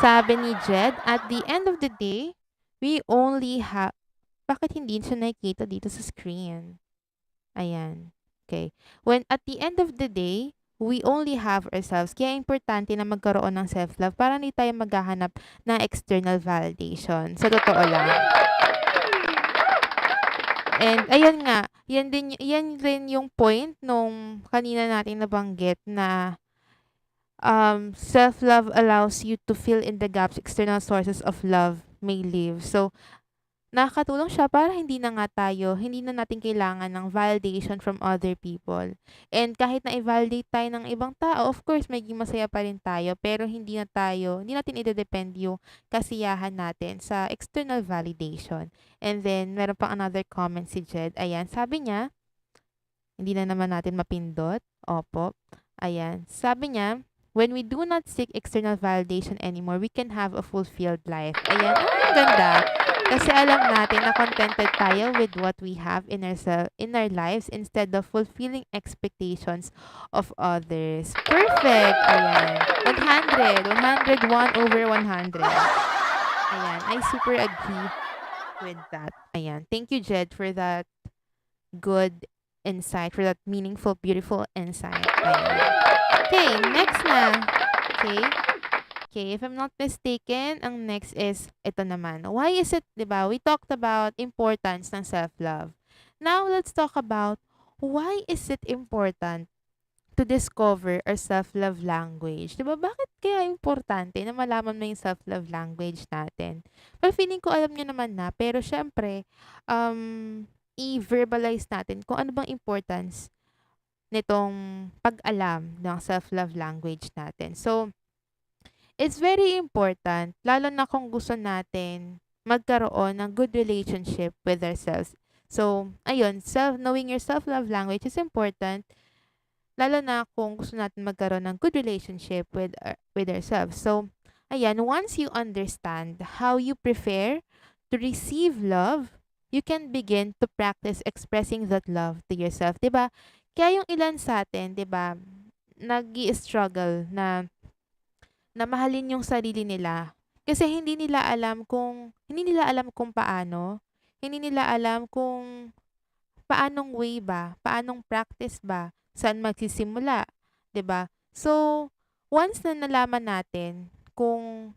Speaker 1: Sabi ni Jed, at the end of the day, we only have... Bakit hindi siya nakikita dito sa screen? Ayan. Okay. When at the end of the day, we only have ourselves. Kaya importante na magkaroon ng self-love para hindi tayo maghahanap ng external validation. Sa totoo lang. And ayun nga, yan rin yung point nung kanina natin nabanggit na self-love allows you to fill in the gaps external sources of love may leave. So, nakakatulong siya para hindi na natin kailangan ng validation from other people. And kahit na i-validate tayo ng ibang tao, of course, magiging masaya pa rin tayo, pero hindi natin i-depend yung kasiyahan natin sa external validation. And then, meron pang another comment si Jed. Ayan, sabi niya, hindi na naman natin mapindot. Opo. Ayan, sabi niya, when we do not seek external validation anymore, we can have a fulfilled life. Ayan, ang ganda. Kasi alam natin na contented tayo with what we have in our lives instead of fulfilling expectations of others. Perfect! Ayan. 100. 101 over 100. Ayan. I super agree with that. Ayan. Thank you, Jed, for that good insight, for that meaningful, beautiful insight. Ayan. Okay, next na. Okay, if I'm not mistaken, ang next is ito naman. Why is it, 'di ba? We talked about importance ng self-love. Now, let's talk about why is it important to discover our self-love language? 'Di ba, bakit kaya importante na malaman mo yung self-love language natin? Well, feeling ko alam niyo naman na, pero siyempre, i-verbalize natin kung ano bang importance nitong pag-alam ng self-love language natin. So, it's very important, lalo na kung gusto natin magkaroon ng good relationship with ourselves. So, ayun, knowing your self-love language is important, lalo na kung gusto natin magkaroon ng good relationship with ourselves. So, ayan, once you understand how you prefer to receive love, you can begin to practice expressing that love to yourself. 'Di ba? Kaya yung ilan sa atin, 'di ba, nag-i-struggle na mahalin yung sarili nila kasi hindi nila alam kung paano, hindi nila alam kung paanong way ba, paanong practice ba, saan magsisimula, 'di ba? So, once na nalaman natin kung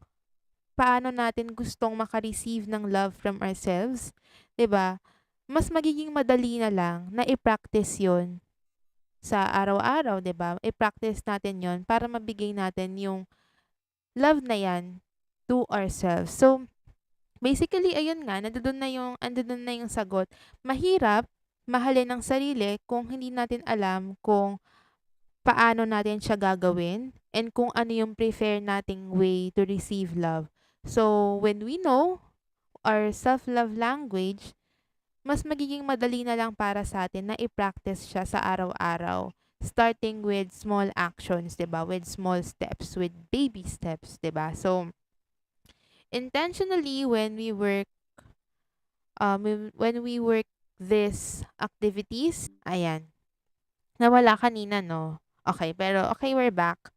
Speaker 1: paano natin gustong maka-receive ng love from ourselves, 'di ba? Mas magiging madali na lang na i-practice 'yon sa araw-araw, 'di ba? I-practice natin 'yon para mabigay natin yung love na 'yan to ourselves. So, basically, ayun nga, nandoon na yung sagot. Mahirap mahalin ang sarili kung hindi natin alam kung paano natin siya gagawin and kung ano yung prefer nating way to receive love. So, when we know our self-love language, mas magiging madali na lang para sa atin na i-practice siya sa araw-araw. Starting with small actions, 'di ba? With small steps, with baby steps, 'di ba? So, intentionally when we work these activities, ayan, nawala kanina, no? Okay, pero okay, we're back.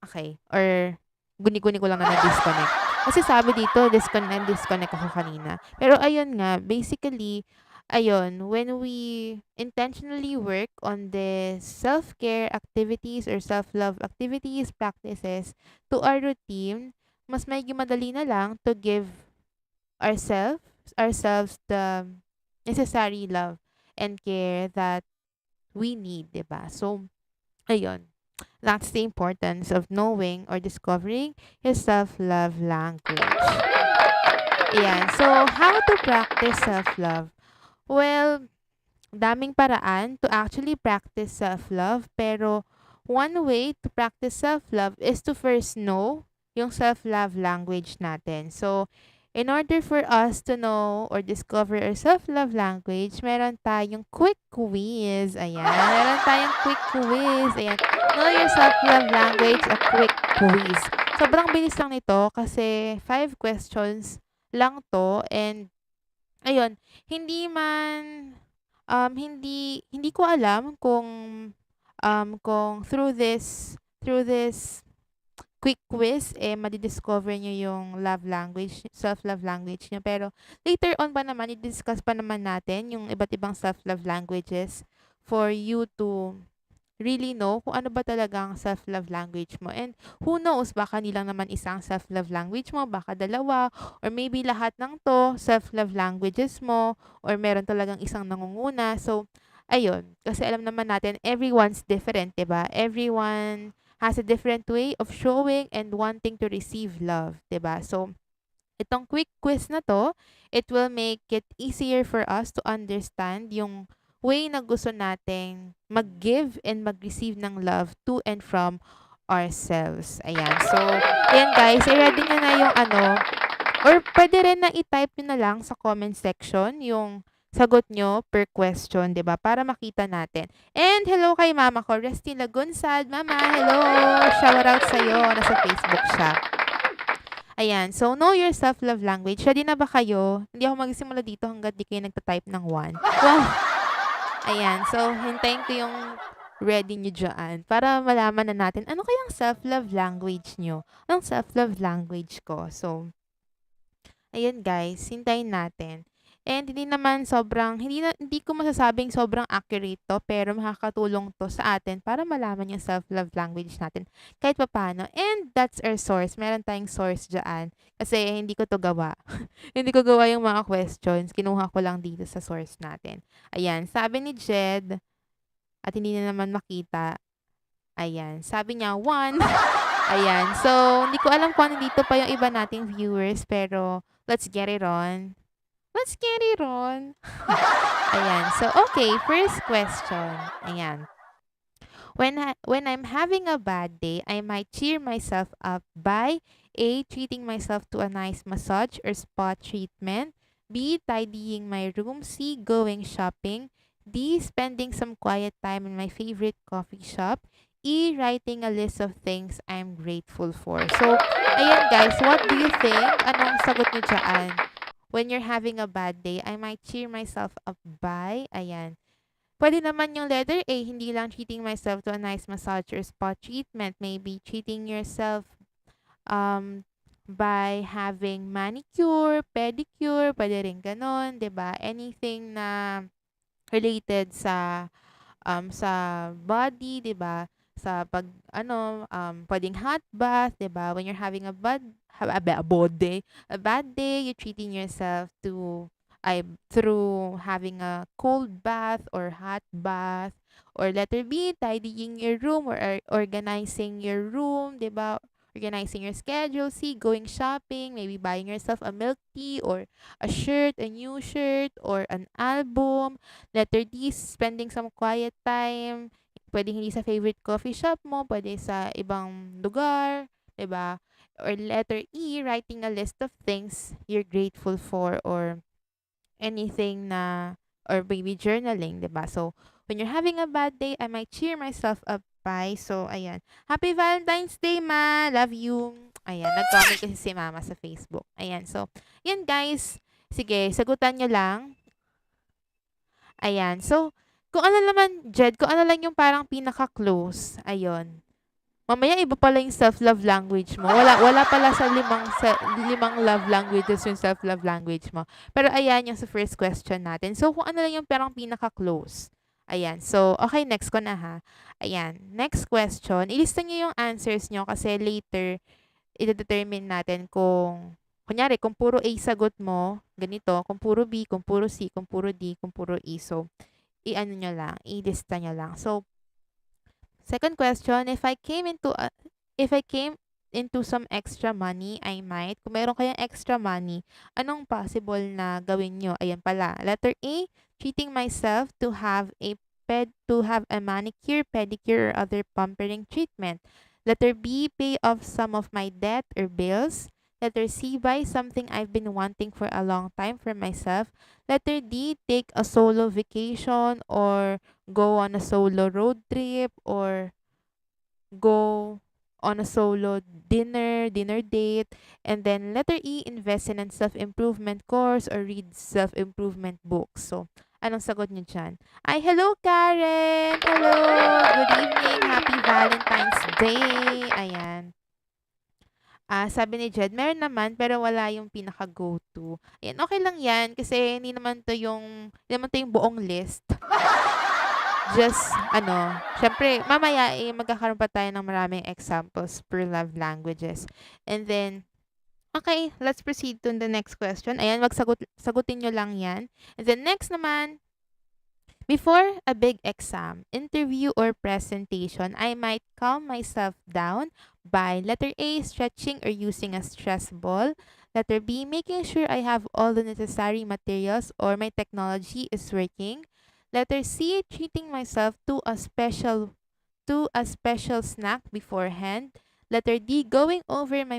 Speaker 1: Okay, or guni-guni ko lang na na-disconnect. Kasi sabi dito, disconnect ako kanina. Pero ayun nga, basically, ayun, when we intentionally work on the self-care activities or self-love activities, practices to our routine, mas may madali na lang to give ourselves the necessary love and care that we need, 'di ba? So, ayun. That's the importance of knowing or discovering your self-love language. Ayan. So, how to practice self-love? Well, daming paraan to actually practice self-love, pero one way to practice self-love is to first know yung self-love language natin. So, in order for us to know or discover our self-love language, meron tayong quick quiz. Ayan. Meron tayong quick quiz. Ayan. Know your self-love language, a quick quiz. Sobrang bilis lang nito kasi 5 questions lang to, and ayun, hindi ko alam kung through this quick quiz madi-discover niyo yung self-love language niyo. Pero later on pa naman i-discuss pa naman natin yung iba't ibang self-love languages for you to really know kung ano ba talaga ang self-love language mo. And who knows, baka nilang naman isang self-love language mo, baka dalawa, or maybe lahat ng to self-love languages mo, or meron talagang isang nangunguna. So, ayun. Kasi alam naman natin, everyone's different, 'di ba? Everyone has a different way of showing and wanting to receive love, 'di ba? So, itong quick quiz na to, it will make it easier for us to understand yung way na gusto nating mag-give and mag-receive ng love to and from ourselves. Ayan. So, ayan guys, i-ready nyo na yung or pwede rin na i-type nyo na lang sa comment section yung sagot nyo per question, 'di ba? Para makita natin. And hello kay mama ko, Resty Lagunsad. Mama, hello! Shout out sa'yo. Nasa Facebook siya. Ayan. So, know your self-love language. Ready na ba kayo? Hindi ako magsimula dito hanggat di kayo nagta-type ng 1. Wow! Ayan. So, hintayin ko yung ready nyo dyan para malaman na natin ano kayang self-love language nyo. Anong self-love language ko? So, ayun guys. Hintayin natin. And hindi ko masasabing sobrang accurate 'to, pero makakatulong 'to sa atin para malaman yung self-love language natin kahit papaano. And that's our source, meron tayong source diyaan kasi hindi ko 'to gawa. Hindi ko gawa yung mga questions, kinuha ko lang dito sa source natin. Ayan, sabi ni Jed at hindi na naman makita, ayan, sabi niya, "1." Ayan, so hindi ko alam kung nandito pa yung iba nating viewers, pero let's get it on. Let's get it on. Ayan. So, okay. First question. Ayan. When I'm having a bad day, I might cheer myself up by A. Treating myself to a nice massage or spa treatment. B. Tidying my room. C. Going shopping. D. Spending some quiet time in my favorite coffee shop. E. Writing a list of things I'm grateful for. So, ayan guys, what do you think? Anong sagot niyo dyan? When you're having a bad day, I might cheer myself up by, ayan. Pwede naman yung letter A, hindi lang treating myself to a nice massage or spa treatment. Maybe treating yourself um, by having manicure, pedicure, pwede rin ganon, 'di ba? Anything na related sa body, 'di ba? Sa pag pwedeng hot bath, 'di ba? When you're having a bad day, you're treating yourself through having a cold bath or hot bath. Or letter B, tidying your room or organizing your room, 'di ba? Organizing your schedule. C, going shopping, maybe buying yourself a milk tea or a shirt, a new shirt, or an album. Letter D, spending some quiet time. Pwedeng hindi sa favorite coffee shop mo, pwede sa ibang lugar, 'di ba? Or letter E, writing a list of things you're grateful for or anything na or maybe journaling, 'di ba? So, when you're having a bad day, I might cheer myself up by. So, ayan. Happy Valentine's Day, ma. Love you. Ayan, nag-comment kasi si mama sa Facebook. Ayan. So, yan guys. Sige, sagutan nyo lang. Ayan. So, kung ano naman, Jed, kung ano lang yung parang pinaka-close. Ayun. Mamaya iba pala yung self-love language mo. Wala pala limang love languages yung self-love language mo. Pero ayan yung sa first question natin. So, kung ano lang yung parang pinaka-close. Ayan. So, okay, next ko na ha. Ayan. Next question. Ilista niyo yung answers niyo kasi later, ide-determine natin kunyari, kung puro A sagot mo, ganito. Kung puro B, kung puro C, kung puro D, kung puro E. So, i-ano nyo lang, ilista nyo lang. So, second question, if I came into some extra money, I might. Kung meron kayong extra money, anong possible na gawin nyo? Ayan pala. Letter A, treating myself to have a manicure, pedicure, or other pampering treatment. Letter B, pay off some of my debt or bills. Letter C, buy something I've been wanting for a long time for myself. Letter D, take a solo vacation or go on a solo road trip or go on a solo dinner date. And then letter E, invest in a self-improvement course or read self-improvement books. So, anong sagot niyo dyan? Ay, hello Karen! Hello! Good evening! Happy Valentine's Day! Ayan. Sabi ni Jed, meron naman pero wala yung pinaka-go-to. Ayan, okay lang yan kasi hindi naman to yung buong list. Just, syempre, mamaya magkakaroon pa tayo ng maraming examples per love languages. And then, okay, let's proceed to the next question. Ayan, sagutin nyo lang yan. And then next naman, before a big exam, interview, or presentation, I might calm myself down by letter A, stretching or using a stress ball. Letter B, making sure I have all the necessary materials or my technology is working. Letter C, treating myself to a special snack beforehand. Letter D, going over my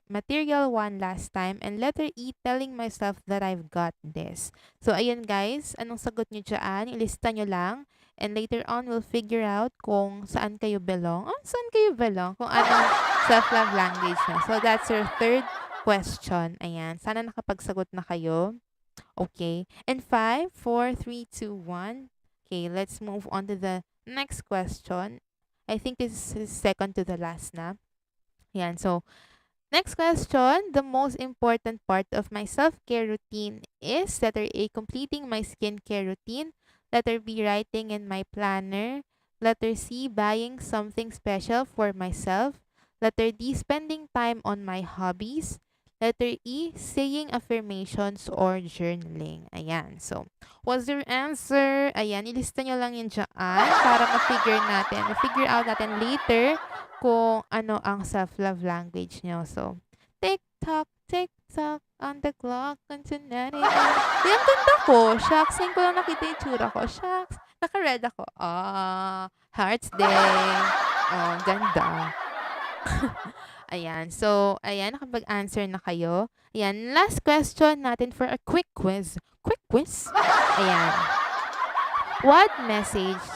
Speaker 1: material one last time. And letter E, telling myself that I've got this. So, ayan guys, anong sagot nyo dyan? Ilista nyo lang. And later on, we'll figure out kung saan kayo belong. Saan kayo belong? Kung anong self-love language nyo. So, that's your third question. Ayan. Sana nakapagsagot na kayo. Okay. And 5, 4, 3, 2, 1. Okay, let's move on to the next question. I think this is second to the last na. Yan. So, Next question. The most important part of my self-care routine is letter A, completing my skincare routine. Letter B, writing in my planner. Letter C, buying something special for myself. Letter D, spending time on my hobbies. Letter E, saying affirmations or journaling. Ayan. So, what's your answer? Ayan, ilista nyo lang yun dyan para ma-figure out natin later kung ano ang self-love language nyo. So, tick tock on the clock on tonight. Ay, ang ganda ko. Shucks, ngayon ko lang nakita yung tsura ko. Shucks, naka-red ako. Hearts Day. Oh, ganda. Ayan. So, ayan, nakapag-answer na kayo. Ayan, last question natin for a quick quiz. Quick quiz? Ayan. What message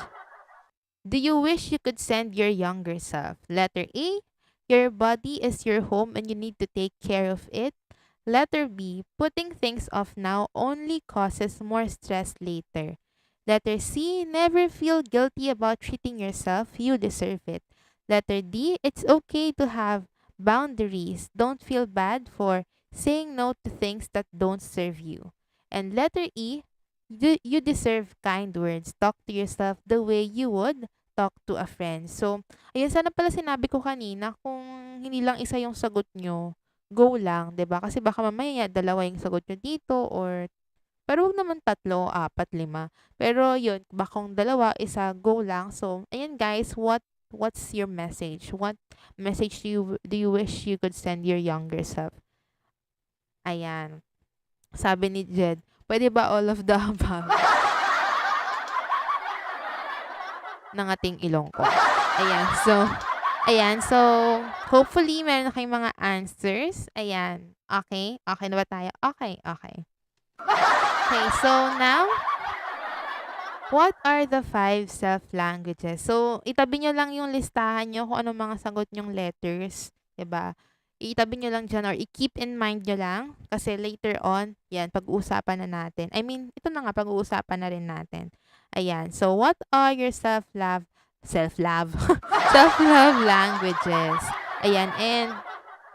Speaker 1: do you wish you could send your younger self? Letter A, your body is your home and you need to take care of it. Letter B, putting things off now only causes more stress later. Letter C, never feel guilty about treating yourself, you deserve it. Letter D, it's okay to have boundaries. Don't feel bad for saying no to things that don't serve you. And letter E, you deserve kind words. Talk to yourself the way you would talk to a friend. So, ayun, sana pala sinabi ko kanina, kung hindi lang isa yung sagot nyo, go lang, 'di ba? Kasi baka mamaya dalawa yung sagot nyo dito or pero wag naman tatlo, apat, lima. Pero yun, baka kung dalawa, isa, go lang. So, ayun guys, what's your message? What message do you wish you could send your younger self? Ayan. Sabi ni Jed, pwede ba all of the above ng ating ilong ko? Ayan, so, hopefully, meron na kayong mga answers. Ayan. Okay? Okay na ba tayo? Okay, okay. Okay, so now, what are the 5 self-languages? So, itabi nyo lang yung listahan nyo kung anong mga sagot nyong letters. 'Di ba? Itabi nyo lang dyan or i-keep in mind nyo lang. Kasi later on, yan, pag-uusapan na natin. I mean, ito na nga, pag-uusapan na rin natin. Ayan. So, what are your self-love, self-love languages? Ayan. And,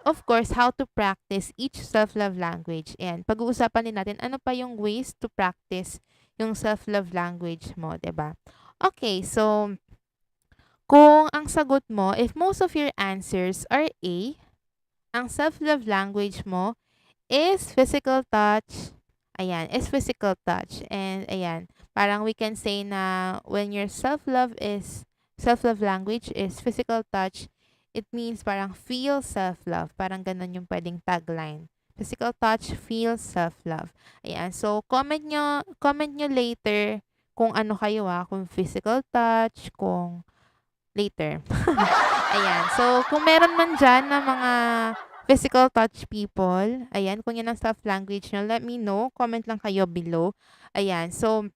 Speaker 1: of course, how to practice each self-love language. And pag-uusapan din natin ano pa yung ways to practice yung self-love language mo, 'di ba? Okay, so kung ang sagot mo, if most of your answers are A, ang self-love language mo is physical touch. Ayan, is physical touch. And ayan, parang we can say na when your self-love language is physical touch, it means parang feel self-love. Parang ganun yung pwedeng tagline. Physical touch, feel self-love. Ayan, so comment nyo later kung ano kayo kung physical touch, kung later. Ayan. So, kung meron man dyan na mga physical touch people, ayan, kung yan ang self language nyo, let me know. Comment lang kayo below. Ayan. So,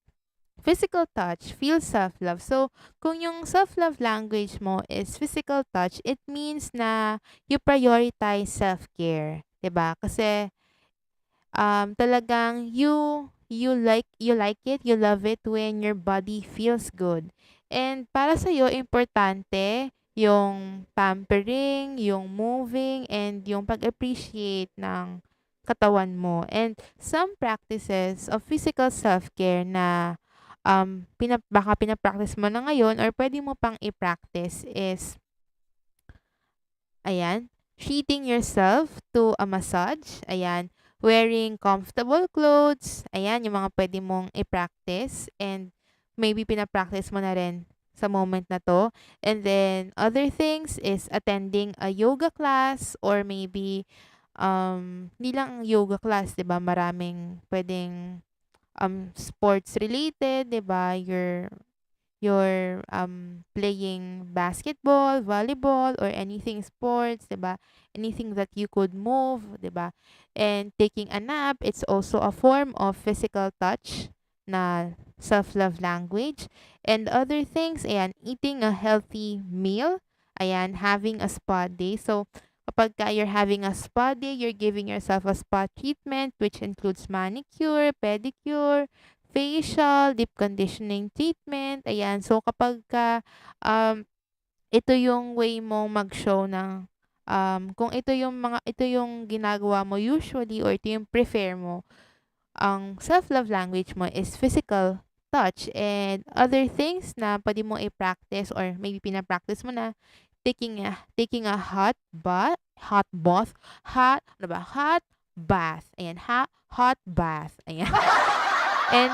Speaker 1: physical touch, feel self-love. So, kung yung self-love language mo is physical touch, it means na you prioritize self-care. 'Di ba? Kasi talagang you like it, you love it when your body feels good. And para sa iyo importante yung pampering, yung moving, and yung pag-appreciate ng katawan mo. And some practices of physical self-care na baka pinapractice mo na ngayon or pwede mo pang i-practice is ayan, treating yourself to a massage. Ayan, wearing comfortable clothes. Ayan, yung mga pwede mong i-practice. And maybe pinapractice mo na rin sa moment na to. And then, other things is attending a yoga class or maybe, hindi lang yoga class, 'di ba? Maraming pwedeng sports related, 'di ba? You're playing basketball, volleyball, or anything sports, 'di ba? Anything that you could move, 'di ba? And taking a nap, it's also a form of physical touch na self-love language. And other things, ayan, eating a healthy meal, ayan, having a spa day. So, kapag you're having a spa day, you're giving yourself a spa treatment, which includes manicure, pedicure, facial, deep conditioning treatment. Ayan. So, kapag ito yung way mong mag-show ng kung ito yung ginagawa mo usually or ito yung prefer mo, ang self-love language mo is physical touch, and other things na pwede mo i-practice or maybe pina-practice mo na, taking a hot bath. Ayan, hot bath. Ayan. And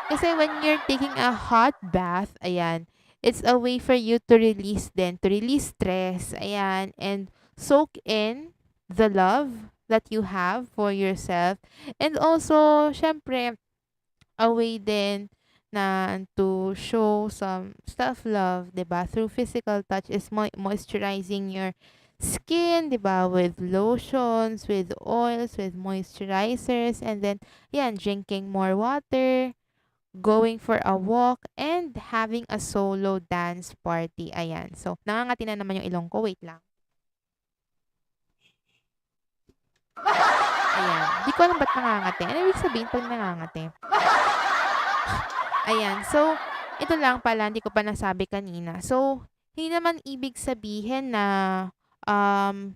Speaker 1: kasi when you're taking a hot bath, ayan, it's a way for you to release stress, ayan, and soak in the love that you have for yourself. And also, syempre, a way din na to show some self-love, 'di ba? Through physical touch is moisturizing your skin, 'di ba? With lotions, with oils, with moisturizers, and then, yan, drinking more water, going for a walk, and having a solo dance party. Ayan. So, nangangati na naman yung ilong ko. Wait lang. Ayan. Di ko alam ba't nangangati. Ano ibig sabihin pag nangangati? Ayan. So, ito lang pala, hindi ko pa nasabi kanina. So, hindi naman ibig sabihin na um,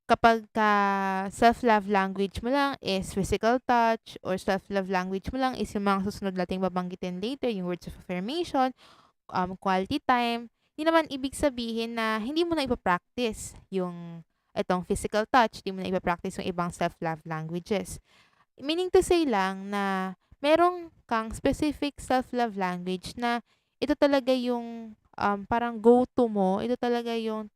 Speaker 1: kapag self-love language mo lang is physical touch, or self-love language mo lang is yung mga susunod nating babanggitin later, yung words of affirmation, quality time, hindi naman ibig sabihin na hindi mo na ipapractice yung itong physical touch, hindi mo na ipapractice yung ibang self-love languages. Meaning to say lang na merong kang specific self-love language na ito talaga yung parang go-to mo, ito talaga yung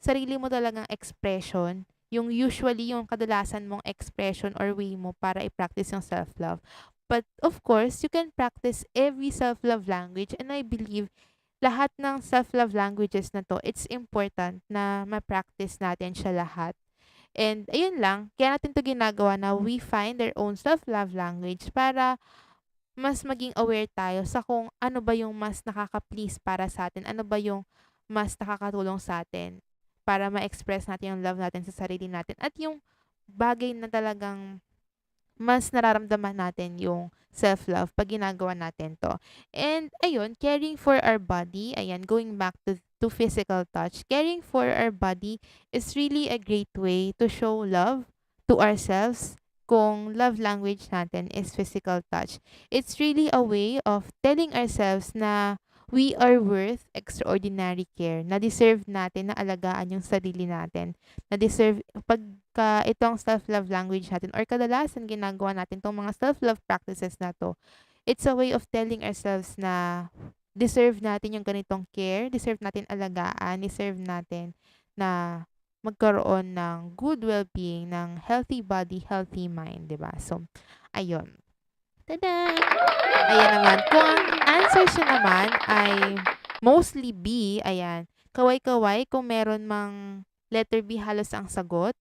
Speaker 1: sarili mo talagang expression, yung usually yung kadalasan mong expression or way mo para i-practice yung self-love. But of course, you can practice every self-love language, and I believe lahat ng self-love languages na to, it's important na ma-practice natin siya lahat. And ayun lang, kaya natin 'to ginagawa na we find our own self-love language para mas maging aware tayo sa kung ano ba yung mas nakaka-please para sa atin, ano ba yung mas nakakatulong sa atin para ma-express natin yung love natin sa sarili natin, at yung bagay na talagang mas nararamdaman natin yung self-love pag ginagawa natin 'to. And ayun, caring for our body, ayan, going back to physical touch, caring for our body is really a great way to show love to ourselves kung love language natin is physical touch. It's really a way of telling ourselves na we are worth extraordinary care, na deserve natin na alagaan yung sarili natin, na deserve, pagka itong self-love language natin or kadalasan ginagawa natin tong mga self-love practices na to, it's a way of telling ourselves na deserve natin yung ganitong care, deserve natin alagaan, deserve natin na magkaroon ng good well-being, ng healthy body, healthy mind, 'di ba? So, ayun. Tada! Ayan naman. Kung ang answer siya naman ay mostly B, ayan. Kaway-kaway kung meron mang letter B halos ang sagot.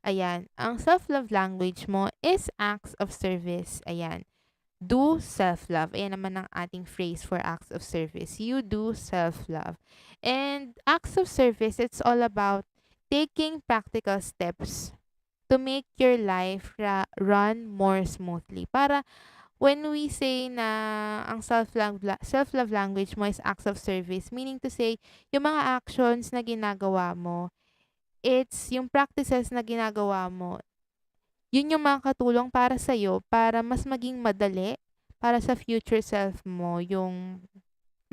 Speaker 1: Ayan. Ang self-love language mo is acts of service. Ayan. Do self-love. Ayan naman ang ating phrase for acts of service. You do self-love. And acts of service, it's all about taking practical steps to make your life run more smoothly. Para when we say na ang self-love language mo is acts of service, meaning to say, yung mga actions na ginagawa mo, it's yung practices na ginagawa mo, yun yung makakatulong para sa'yo para mas maging madali para sa future self mo yung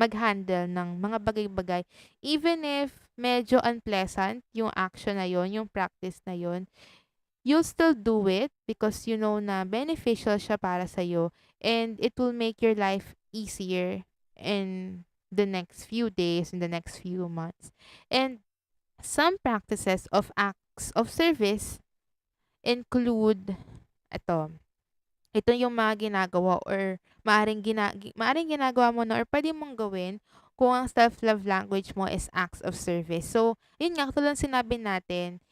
Speaker 1: mag-handle ng mga bagay-bagay. Even if medyo unpleasant yung action na yon, yung practice na yon, you'll still do it because you know na beneficial siya para sa'yo, and it will make your life easier in the next few days, in the next few months. And some practices of acts of service include ito. Ito yung mga ginagawa or maaring ginagawa mo na or pwede mong gawin kung ang self-love language mo is acts of service. So, yun nga, katulad ng sinabi natin,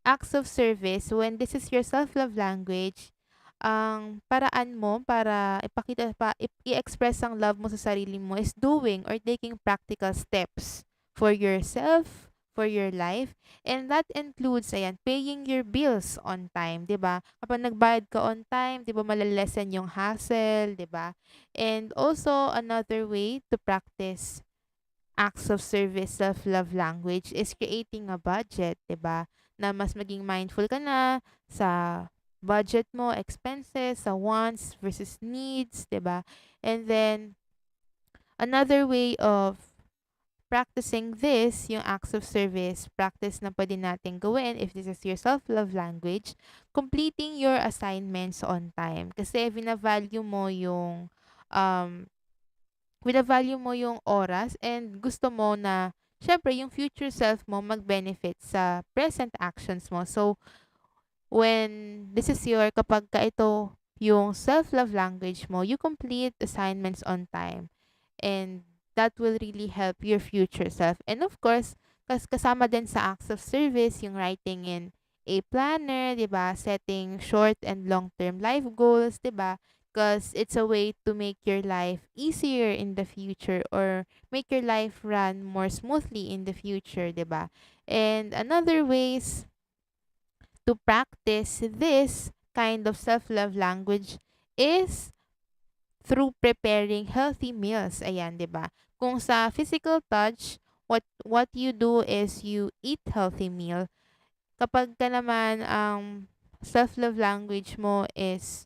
Speaker 1: acts of service, when this is your self-love language, ang paraan mo para i-express ang love mo sa sarili mo is doing or taking practical steps for yourself, for your life. And that includes, ayan, paying your bills on time, 'di ba? Kapag nagbayad ka on time, 'di ba, malalesen yung hassle, 'di ba? And also another way to practice acts of service, self-love language is creating a budget, 'di ba? Na mas maging mindful ka na sa budget mo, expenses, sa wants versus needs, 'di ba? And then another way of practicing this, yung acts of service, practice na pwede natin gawin if this is your self-love language, completing your assignments on time. Kasi vina-value mo yung um, vina-value mo yung oras and gusto mo na syempre yung future self mo mag-benefit sa present actions mo. So, when this is your, kapag ka ito yung self-love language mo, you complete assignments on time. And that will really help your future self. And of course, kasama din sa acts of service, yung writing in a planner, di ba? Setting short and long-term life goals, di ba? Because it's a way to make your life easier in the future or make your life run more smoothly in the future, di ba? And another ways to practice this kind of self-love language is through preparing healthy meals. Ayan, 'di ba? Kung sa physical touch, what you do is you eat healthy meal. Kapag ka naman ang self-love language mo is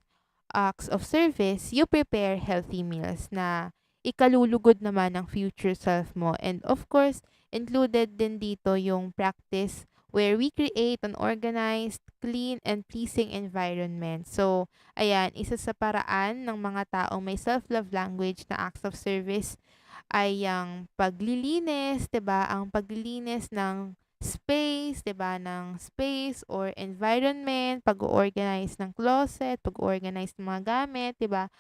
Speaker 1: acts of service, you prepare healthy meals na ikalulugod naman ng future self mo. And of course, included din dito yung practice where we create an organized, clean, and pleasing environment. So, ayan, isa sa paraan ng mga taong may self-love language na acts of service ay ang paglilinis, 'di ba? Ang paglilinis ng space, 'di ba? Ng space or environment, pag-organize ng closet, pag-organize ng mga gamit, 'di ba?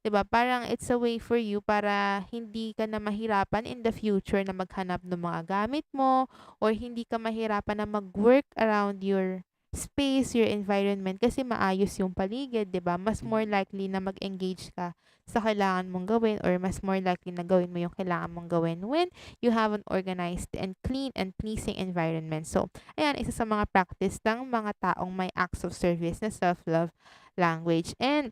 Speaker 1: 'Di ba? Parang it's a way for you para hindi ka na mahirapan in the future na maghanap ng mga gamit mo or hindi ka mahirapan na mag-work around your space, your environment kasi maayos yung paligid, 'di ba? Mas more likely na mag-engage ka sa kailangan mong gawin or mas more likely na gawin mo yung kailangan mong gawin when you have an organized and clean and pleasing environment. So, ayan, isa sa mga practice ng mga taong may acts of service na self-love language. And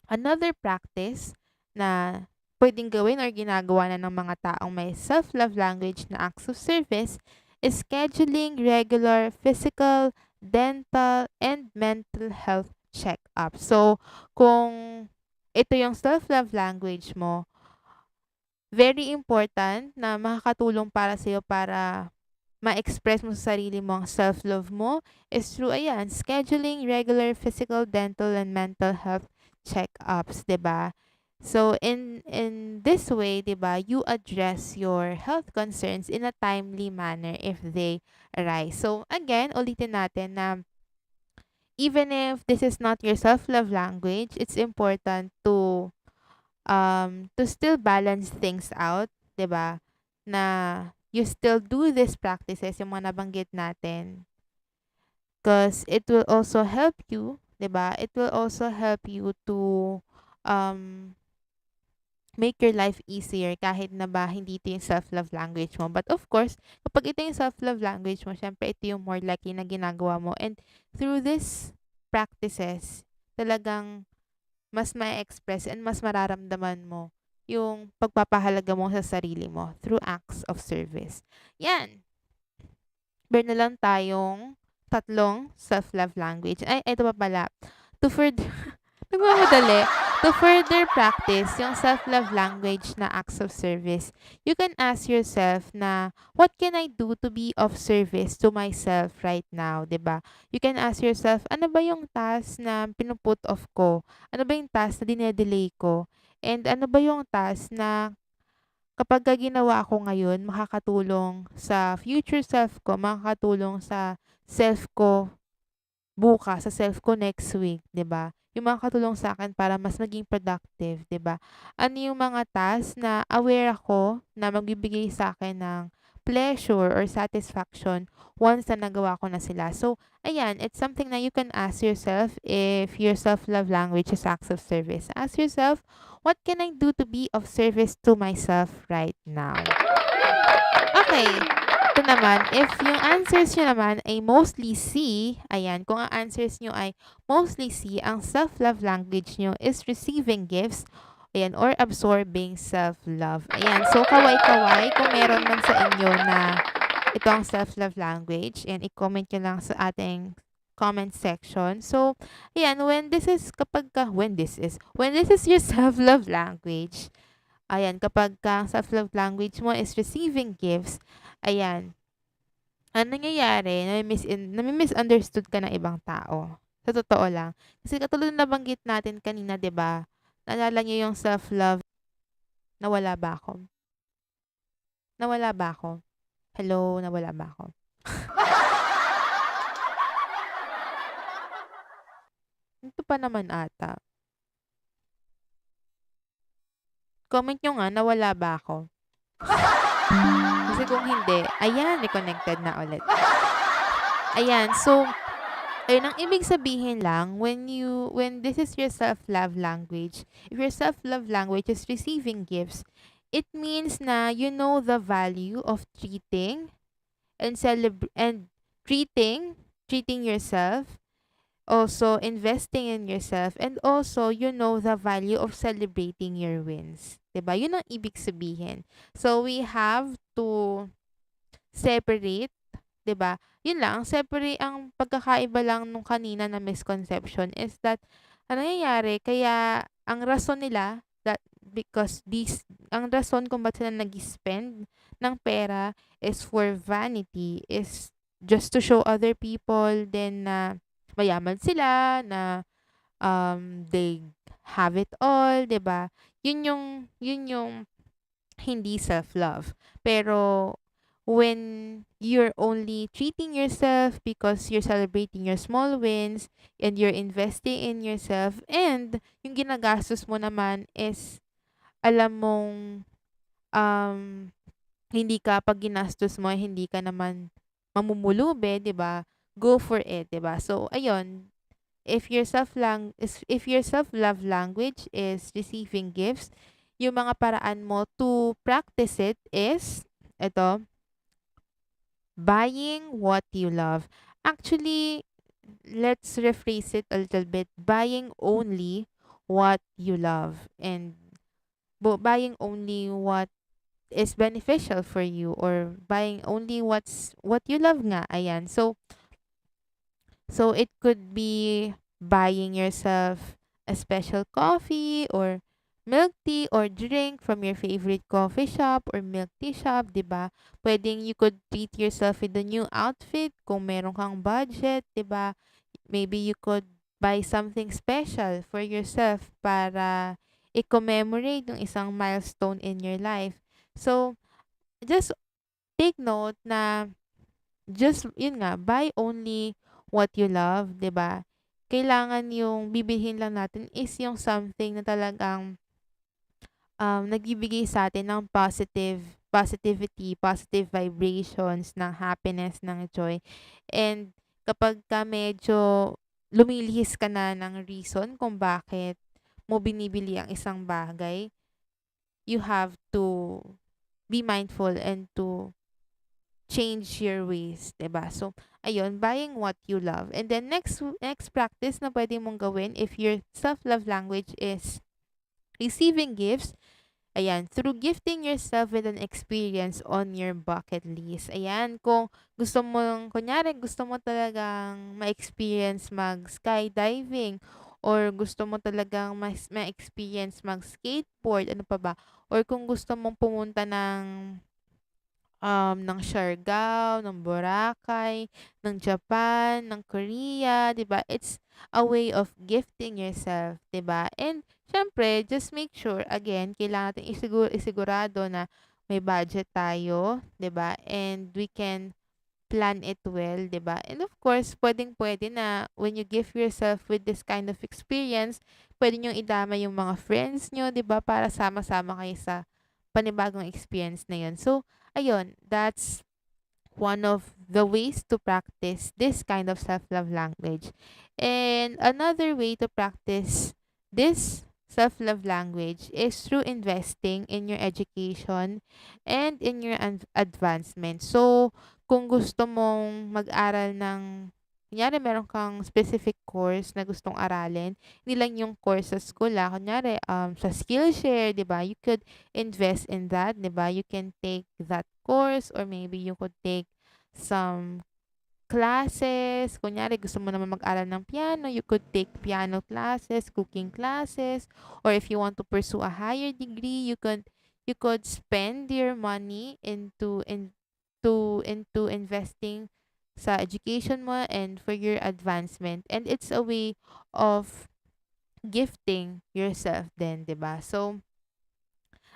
Speaker 1: another practice na pwedeng gawin or ginagawa na ng mga taong may self-love language na acts of service is scheduling regular physical, dental, and mental health check-up. So, kung ito yung self-love language mo, very important na makakatulong para sa'yo para ma-express mo sa sarili mo ang self-love mo is through, ayan, scheduling regular physical, dental, and mental health check-ups, 'di ba? So, in this way, 'di ba, you address your health concerns in a timely manner if they arise. So, again, ulitin natin na even if this is not your self-love language, it's important to still balance things out, 'di ba? Na you still do these practices, yung mga nabanggit natin. Because it will also help you, 'di ba? It will also help you to um make your life easier kahit na ba hindi ito yung self-love language mo. But of course, kapag ito yung self-love language mo, syempre ito yung more likely na ginagawa mo. And through these practices, talagang mas ma-express and mas mararamdaman mo yung pagpapahalaga mo sa sarili mo through acts of service. Yan. Meron na lang tayong tatlong self-love language. Ay, ito pa pala. To further, nagmamadali. To further practice yung self-love language na acts of service, you can ask yourself na, what can I do to be of service to myself right now, 'di ba? You can ask yourself, ano ba yung task na pinuput off ko? Ano ba yung task na dinedelay ko? And ano ba yung task na kapag ginawa ko ngayon, makakatulong sa future self ko, makakatulong sa self ko bukas, sa self ko next week, 'di ba? Yung makakatulong sa akin para mas maging productive, 'di ba? Ano yung mga tasks na aware ako na magbibigay sa akin ng pleasure or satisfaction once na nagawa ko na sila. So, ayan, it's something na you can ask yourself if your self-love language is acts of service. Ask yourself, what can I do to be of service to myself right now? Okay. Ito naman, if yung answers nyo naman ay mostly C, ayan, kung ang answers nyo ay mostly C, ang self-love language nyo is receiving gifts Ayan, or absorbing self-love. Ayan, so kaway-kaway kung meron man sa inyo na ito ang self-love language, and i-comment nyo lang sa ating comment section. So, ayan, when this is your self-love language, ayan, kapag ka ang self-love language mo is receiving gifts, ayan, ang nangyayari, nami-misunderstood ka ng ibang tao. Sa totoo lang. Kasi katulad na nabanggit natin kanina, 'di ba? Naalala niyo yung self-love, nawala ba ako? Nawala ba ako? Hello, nawala ba ako? Ito pa naman ata. Comment nyo nga, nawala ba ako? Kasi kung hindi, ayan, reconnected na ulit. Ayan, so, ayun, ang ibig sabihin lang, when this is your self-love language, if your self-love language is receiving gifts, it means na you know the value of treating and treating yourself, also investing in yourself, and also you know the value of celebrating your wins. 'Di ba? Yun ang ibig sabihin. So we have to separate, 'di ba? Yun lang, separate ang pagkakaiba lang nung kanina na misconception is that ang nangyayari, kaya ang rason nila that because these ang rason kung ba't sila nag-spend ng pera is for vanity, is just to show other people then na mayaman sila, na they have it all, 'di ba? Yun yung hindi self-love. Pero when you're only treating yourself because you're celebrating your small wins and you're investing in yourself, and yung ginagastos mo naman is alam mong um, hindi ka, pag ginastos mo, hindi ka naman mamumulubi, 'di ba? Go for it, 'di ba? So, ayun, if your self-love language is receiving gifts, yung mga paraan mo to practice it is ito, buying what you love. Actually, let's rephrase it a little bit. Buying only what you love, and buying only what is beneficial for you, or buying only what you love nga. Ayan. So it could be buying yourself a special coffee or milk tea or drink from your favorite coffee shop or milk tea shop, 'di ba? Pwedeng you could treat yourself with a new outfit kung meron kang budget, 'di ba? Maybe you could buy something special for yourself para i-commemorate yung isang milestone in your life. So, just take note na just yun nga, buy only what you love, 'di ba? Kailangan yung bibilhin lang natin is yung something na talagang nagbibigay sa atin ng positivity, positive vibrations, ng happiness, ng joy. And kapag ka medyo lumilihis ka na ng reason kung bakit mo binibili ang isang bagay, you have to be mindful and to change your ways, 'di ba? So, ayun, buying what you love. And then next practice na pwede mong gawin if your self-love language is receiving gifts, ayan, through gifting yourself with an experience on your bucket list. Ayan, kung gusto mo, kunyari, gusto mo talagang ma-experience mag-skydiving, or gusto mo talagang ma-experience mag-skateboard, ano pa ba? Or kung gusto mong pumunta ng Siargao, ng Boracay, ng Japan, ng Korea, 'di ba? It's a way of gifting yourself, 'di ba? And syempre, just make sure again, kailangan natin isigurado na may budget tayo, 'di ba? And we can plan it well, 'di ba? And of course, pwedeng-pwede na when you give yourself with this kind of experience, pwede nyo idama yung mga friends nyo, 'di ba? Para sama-sama kayo sa panibagong experience na yun. So, ayun, that's one of the ways to practice this kind of self-love language. And another way to practice this self-love language is through investing in your education and in your advancement. So, kung gusto mong mag-aral ng Kunyari meron kang specific course na gustong aralin, hindi lang yung course sa school, kunyari, sa Skillshare, 'di ba? You could invest in that, 'di ba? You can take that course or maybe you could take some classes. Kunyari gusto mo naman mag-aral ng piano, you could take piano classes, cooking classes, or if you want to pursue a higher degree, you could spend your money into investing sa education mo and for your advancement. And it's a way of gifting yourself then, 'di ba? So,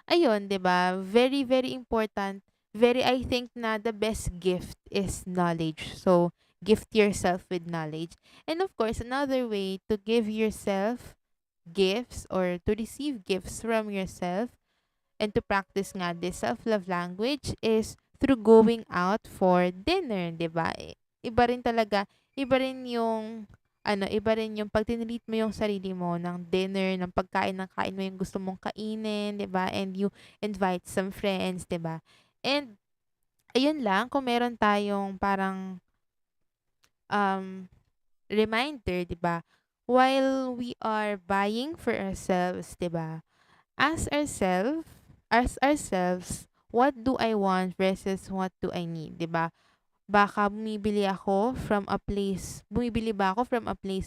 Speaker 1: ayun, 'di ba? Very very important. Very, I think na the best gift is knowledge. So, gift yourself with knowledge. And of course, another way to give yourself gifts or to receive gifts from yourself and to practice nga this self-love language is through going out for dinner, 'di ba? Iba rin talaga, iba rin yung iba rin yung pag tinreat mo yung sarili mo ng dinner, ng pagkain ng kain mo yung gusto mong kainin, 'di ba? And you invite some friends, 'di ba? And ayun lang, kung meron tayong parang um reminder, 'di ba? While we are buying for ourselves, 'di ba? Ask ourselves, what do I want versus what do I need, 'di ba? Baka bumibili ba ako from a place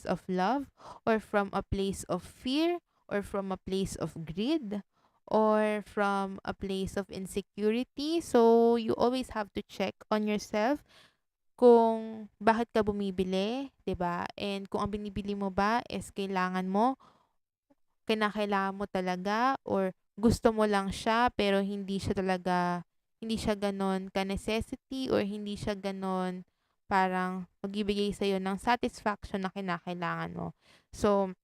Speaker 1: of love or from a place of fear or from a place of greed or from a place of insecurity. So you always have to check on yourself kung bakit ka bumibili, 'di ba? And kung ang binibili mo ba is kinakailangan mo talaga or gusto mo lang siya pero hindi siya gano'n ka-necessity or hindi siya gano'n parang magbibigay sa'yo ng satisfaction na kinakailangan mo. So,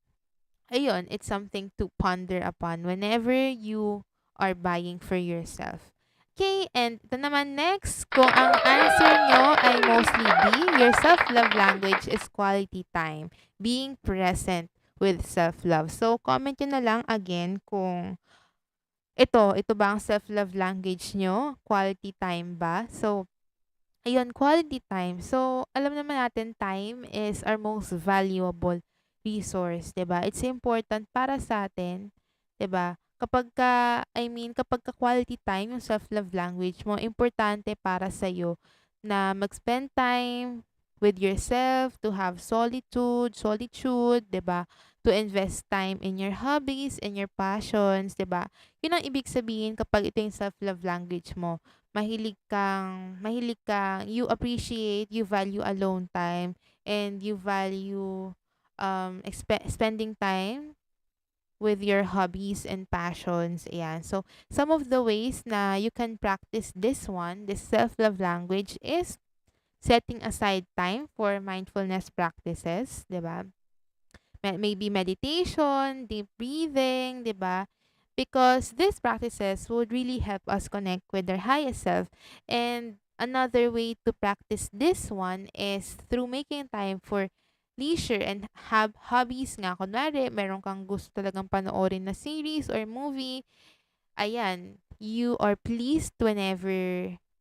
Speaker 1: ayun, it's something to ponder upon whenever you are buying for yourself. Okay, and ito naman next, kung ang answer nyo ay mostly B, your self-love language is quality time, being present with self-love. So, comment nyo na lang again kung ito ba ang self-love language nyo? Quality time ba? So, ayun, quality time. So, alam naman natin, time is our most valuable resource, 'di ba? It's important para sa atin, 'di ba? Kapag ka quality time, yung self-love language mo, importante para sa iyo na mag-spend time with yourself, to have solitude, 'di ba? To invest time in your hobbies and your passions, 'di ba? Yun ang ibig sabihin kapag ito yung self-love language mo, you appreciate, you value alone time, and you value spending time with your hobbies and passions. Ayan. So, some of the ways na you can practice this self-love language is setting aside time for mindfulness practices, 'di ba? Maybe meditation, deep breathing, 'di ba? Because these practices would really help us connect with our highest self. And another way to practice this one is through making time for leisure and have hobbies nga. Kunwari, meron kang gusto talagang panoorin na series or movie, ayan, you are pleased whenever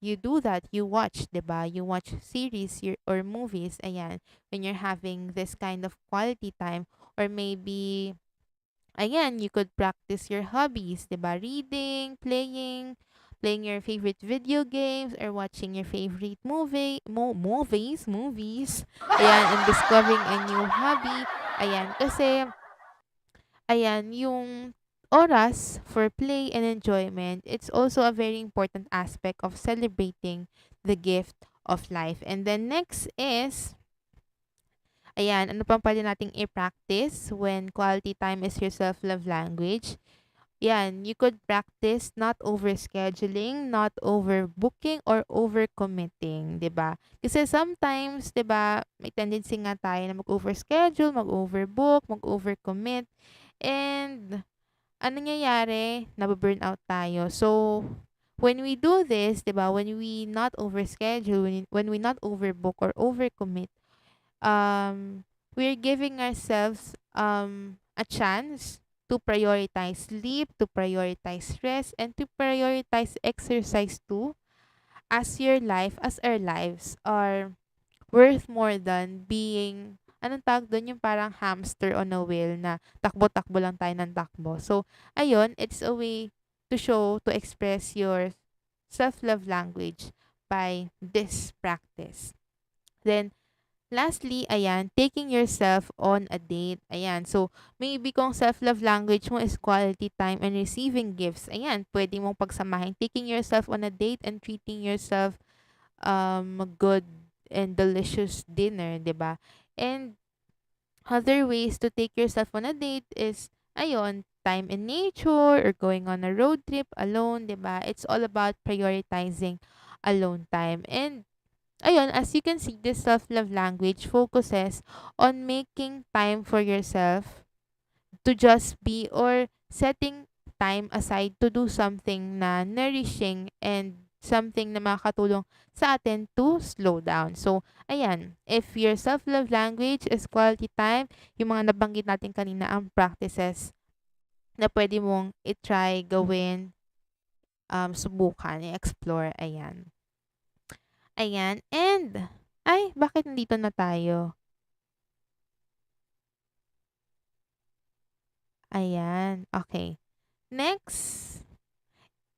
Speaker 1: you do that. You watch, 'di ba? You watch series or movies, ayan, when you're having this kind of quality time. Or maybe, ayan, you could practice your hobbies, 'di ba? Reading, playing your favorite video games, or watching your favorite movies. Ayan, and discovering a new hobby. Ayan, kasi, ayan, yung oras for play and enjoyment, it's also a very important aspect of celebrating the gift of life. And then next is, ayan, ano pang pwede nating i-practice when quality time is your self-love language? Yan, you could practice not overscheduling, not overbooking, or overcommitting, 'di ba? Kasi sometimes, 'di ba, may tendency nga tayo na mag-overschedule, mag-overbook, mag-overcommit, and ano nangyayari? Nabu-burnout tayo. So, when we do this, 'di ba, when we not overschedule, when we not overbook or overcommit, we're giving ourselves a chance to prioritize sleep, to prioritize rest, and to prioritize exercise too, as our lives are worth more than being, anong tawag dun, yung parang hamster on a wheel na takbo-takbo lang tayo ng takbo. So, ayun, it's a way to show, to express your self-love language by this practice. Then, lastly, ayan, taking yourself on a date. Ayan, so maybe kung self-love language mo is quality time and receiving gifts, ayan, pwede mong pagsamahin. Taking yourself on a date and treating yourself a good and delicious dinner, 'di ba? And other ways to take yourself on a date is, ayun, time in nature or going on a road trip alone, 'di ba? It's all about prioritizing alone time. And ayun, as you can see, this self-love language focuses on making time for yourself to just be, or setting time aside to do something na nourishing and something na makakatulong sa atin to slow down. So, ayan, if your self-love language is quality time, yung mga nabanggit natin kanina ang practices na pwede mong i-try, gawin, subukan, i-explore, ayan. Ayan, and, ay, bakit nandito na tayo? Ayan, okay. Next,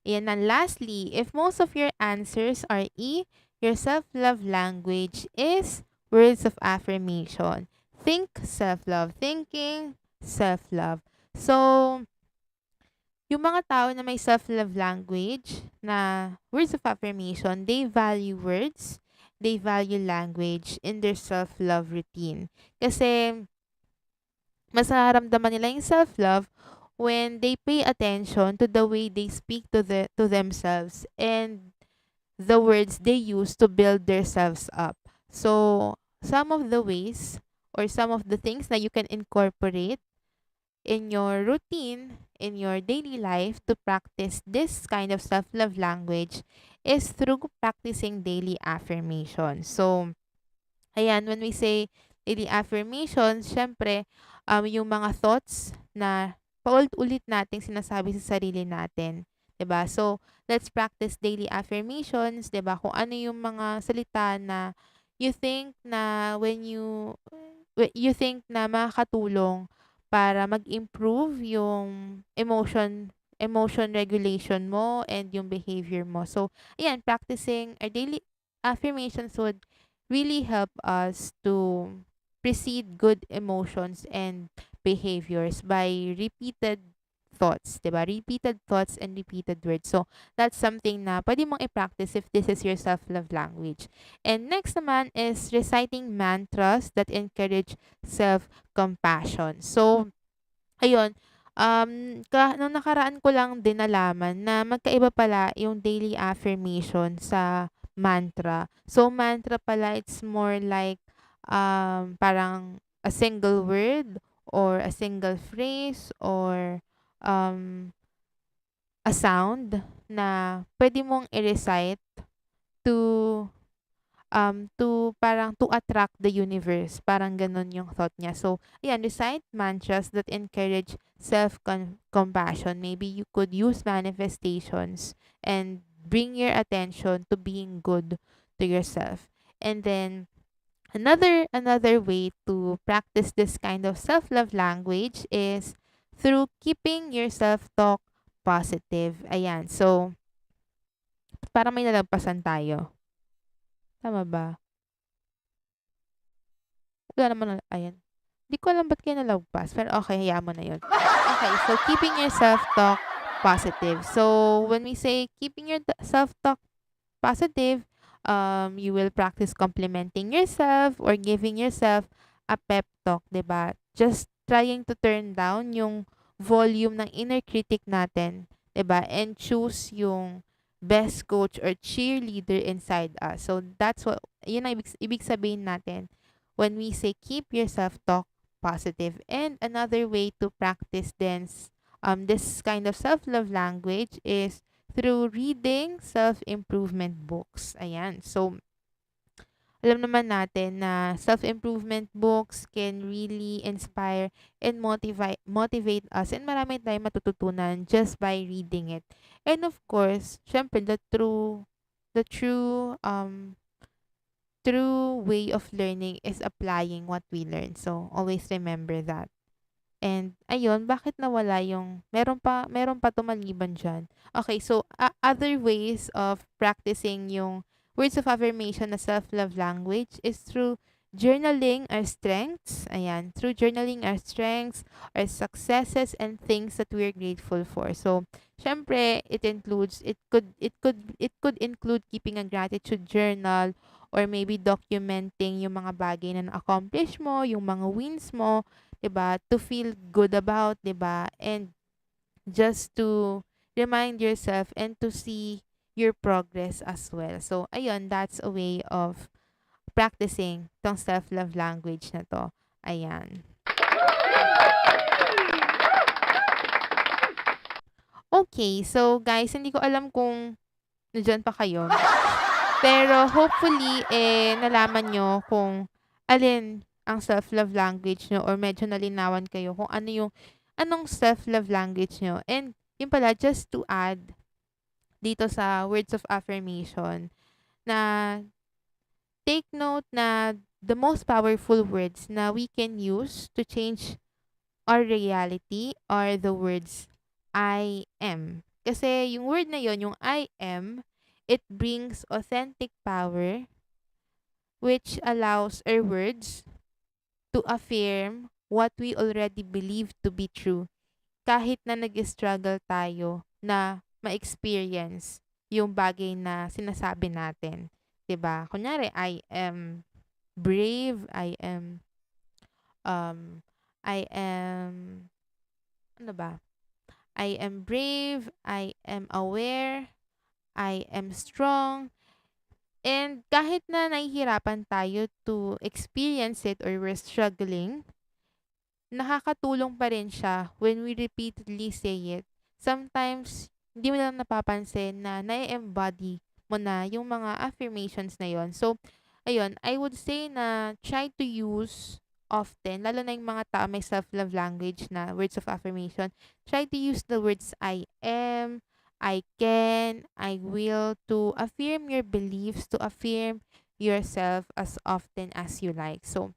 Speaker 1: ayan na, lastly, if most of your answers are E, your self-love language is words of affirmation. Think self-love. Thinking self-love. So, yung mga tao na may self-love language na words of affirmation, they value words, they value language in their self-love routine. Kasi, mas nararamdaman nila yung self-love when they pay attention to the way they speak to themselves and the words they use to build themselves up. So, some of the ways or some of the things that you can incorporate in your routine, in your daily life to practice this kind of self-love language is through practicing daily affirmation. So, ayan, when we say daily affirmations, syempre, yung mga thoughts na paulit-ulit nating sinasabi sa sarili natin. 'Di ba? So, let's practice daily affirmations, 'di ba? Kung ano yung mga salita na you think na you think na makakatulong para mag-improve yung emotion regulation mo and yung behavior mo. So, ayan, practicing our daily affirmations would really help us to precede good emotions and behaviors by repeated thoughts, 'di ba? Repeated thoughts and repeated words. So, that's something na pwede mong i-practice if this is your self-love language. And next naman is reciting mantras that encourage self-compassion. So, ayun, nung nakaraan ko lang din nalaman na magkaiba pala yung daily affirmation sa mantra. So, mantra pala, it's more like, parang a single word or a single phrase or um, a sound na pwede mong i-recite to to attract the universe. Parang ganun yung thought niya. So, ayan, recite mantras that encourage self-compassion. Maybe you could use manifestations and bring your attention to being good to yourself. And then, another way to practice this kind of self-love language is through keeping your self-talk positive. Ayan. So, parang may nalagpasan tayo. Tama ba? Wala naman ayan. Di ko alam ba't kayo nalagpas, pero okay, hayaan mo na yun. Okay, so keeping your self-talk positive. So, when we say keeping your self-talk positive, you will practice complimenting yourself or giving yourself a pep talk, 'di ba? Just trying to turn down yung volume ng inner critic natin, 'di ba? And choose yung best coach or cheerleader inside us. So that's what yun ang ibig sabihin natin when we say keep your self-talk positive. And another way to practice this kind of self-love language is through reading self-improvement books. Ayan. So, alam naman natin na self-improvement books can really inspire and motivate us, and marami tayong matututunan just by reading it. And of course, syempre the true true way of learning is applying what we learn. So, always remember that. And ayun, bakit nawala yung meron pa tumaliban diyan. Okay, so other ways of practicing yung words of affirmation na self-love language is through journaling our strengths. Ayan, through journaling our strengths, our successes and things that we're grateful for. So, syempre, it could include keeping a gratitude journal or maybe documenting yung mga bagay na na-accomplish mo, yung mga wins mo, 'di ba? To feel good about, 'di ba? And just to remind yourself and to see your progress as well. So, ayun, that's a way of practicing tong self-love language na to. Ayan. Okay, so guys, hindi ko alam kung nandiyan pa kayo. Pero hopefully, nalaman nyo kung alin ang self-love language nyo or medyo nalinawan kayo kung anong self-love language nyo. And yun pala, just to add dito sa words of affirmation na take note na the most powerful words na we can use to change our reality are the words I am. Kasi yung word na yon, yung I am, it brings authentic power which allows our words to affirm what we already believe to be true kahit na nag-struggle tayo na ma-experience yung bagay na sinasabi natin. 'Di ba? Kunyari, I am brave, um I am ano ba? I am brave, I am aware, I am strong. And kahit na nahihirapan tayo to experience it or we're struggling, nakakatulong pa rin siya when we repeatedly say it. Sometimes, hindi mo lang napapansin na na-embody mo na yung mga affirmations na yon. So, ayun, I would say na try to use often, lalo na yung mga tao may self-love language na words of affirmation, try to use the words I am, I can, I will to affirm your beliefs, to affirm yourself as often as you like. So,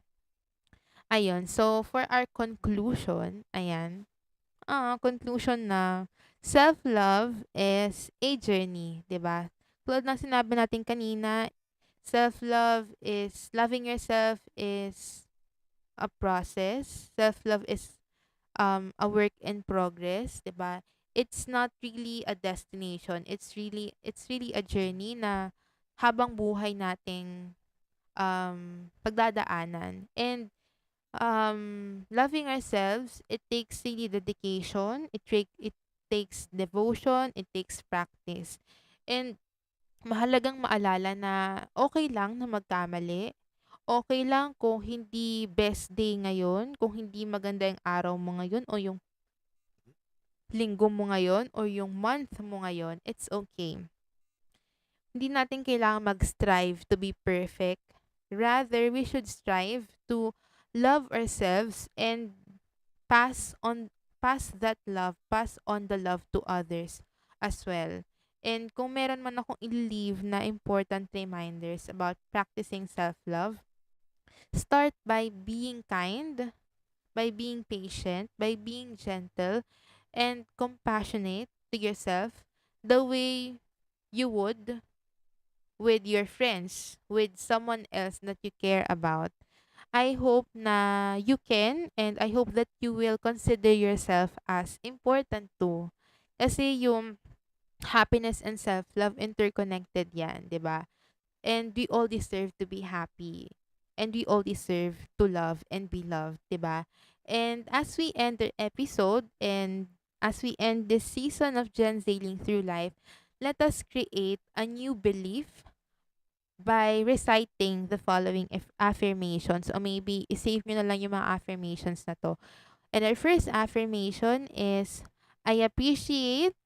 Speaker 1: ayun. So, for our conclusion, ayan. Conclusion na self-love is a journey, 'di ba? Tulad ng sinabi natin kanina, self-love is loving yourself is a process. Self-love is a work in progress, 'di ba? It's not really a destination. It's really a journey na habang buhay nating pagdadaanan. And loving ourselves, it takes really dedication, it takes devotion, it takes practice. And mahalagang maalala na okay lang na magkamali. Okay lang kung hindi best day ngayon, kung hindi maganda yung araw mo ngayon o yung linggo mo ngayon o yung month mo ngayon, it's okay. Hindi natin kailangan mag-strive to be perfect. Rather, we should strive to love ourselves and pass on pass on the love to others as well. And kung meron man akong i-leave na important reminders about practicing self-love, start by being kind, by being patient, by being gentle and compassionate to yourself the way you would with your friends, with someone else that you care about. I hope na you can and I hope that you will consider yourself as important too. Kasi yung happiness and self-love interconnected yan, 'di ba? And we all deserve to be happy. And we all deserve to love and be loved, 'di ba? And as we end the episode and as we end this season of GenZailing Through Life, let us create a new belief by reciting the following affirmations. O maybe, isave nyo na lang yung mga affirmations na to. And our first affirmation is, I appreciate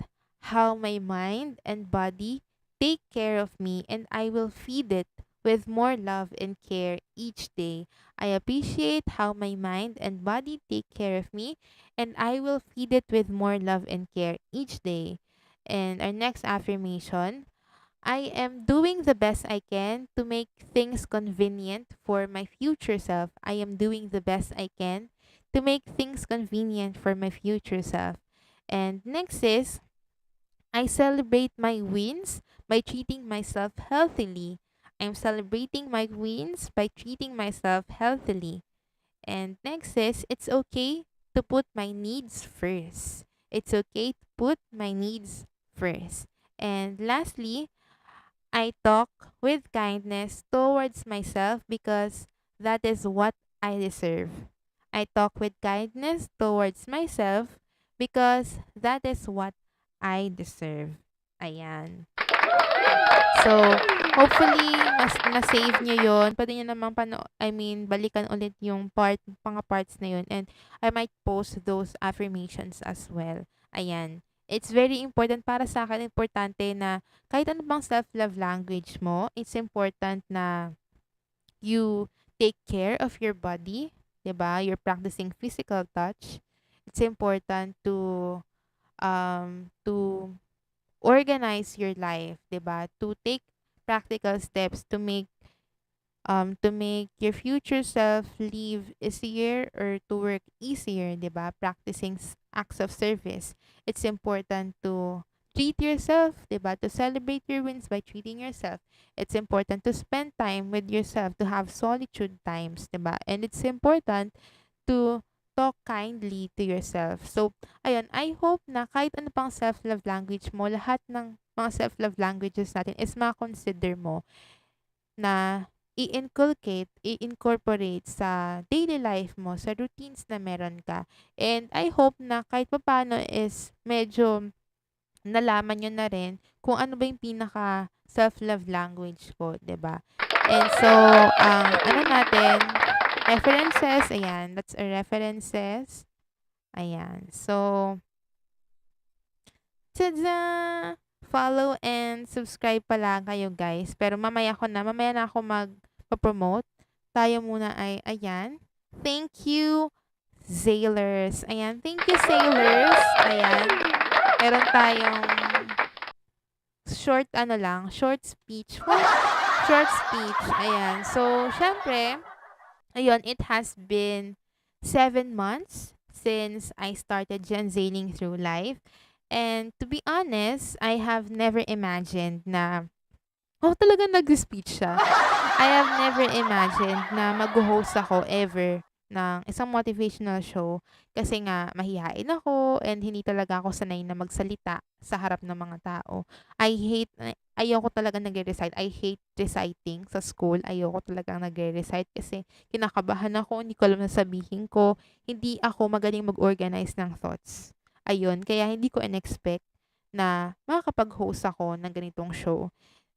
Speaker 1: how my mind and body take care of me and I will feed it with more love and care each day. I appreciate how my mind and body take care of me and I will feed it with more love and care each day. And our next affirmation, I am doing the best I can to make things convenient for my future self. I am doing the best I can to make things convenient for my future self. And next is, I celebrate my wins by treating myself healthily. I'm celebrating my wins by treating myself healthily. And next is, it's okay to put my needs first. It's okay to put my needs first. And lastly, I talk with kindness towards myself because that is what I deserve. I talk with kindness towards myself because that is what I deserve. Ayan. So, hopefully, na-save nyo yun. Pwede nyo namang balikan ulit yung mga parts na yun. And I might post those affirmations as well. Ayan. It's very important para sa akin, importante na kahit ano bang self-love language mo, it's important na you take care of your body, 'di ba? You're practicing physical touch. It's important to organize your life, 'di ba? To take practical steps to make your future self live easier or to work easier, 'di ba? Practicing acts of service. It's important to treat yourself, 'di ba? To celebrate your wins by treating yourself. It's important to spend time with yourself, to have solitude times, 'di ba? And it's important to talk kindly to yourself. So, ayun, I hope na kahit ano pang self-love language mo, lahat ng mga self-love languages natin is ma-consider mo na i-incorporate sa daily life mo, sa routines na meron ka. And I hope na kahit papaano is medyo nalaman nyo na rin kung ano ba yung pinaka self-love language ko, 'di ba? And so, ang ano natin, references, ayan, that's our references. Ayan. So, tada! Follow and subscribe pala kayo guys. Pero mamaya na ako mag-promote. Tayo muna ay, ayan. Thank you, Zailors. Ayan, thank you, Zailors. Ayan. Meron tayong short speech. What? Short speech. Ayan. So, syempre, ayun, it has been 7 months since I started GenZailing Through Life. And to be honest, I have never imagined na, talaga nag-speech siya. I have never imagined na mag-host ako ever ng isang motivational show kasi nga mahihain ako and hindi talaga ako sanay na magsalita sa harap ng mga tao. Ayoko talaga nagre-recite. I hate reciting sa school. Ayoko talaga nagre-recite kasi kinakabahan ako, hindi ko alam na sabihin ko. Hindi ako magaling mag-organize ng thoughts. Ayun, kaya hindi ko in-expect na makakapag-host ako ng ganitong show.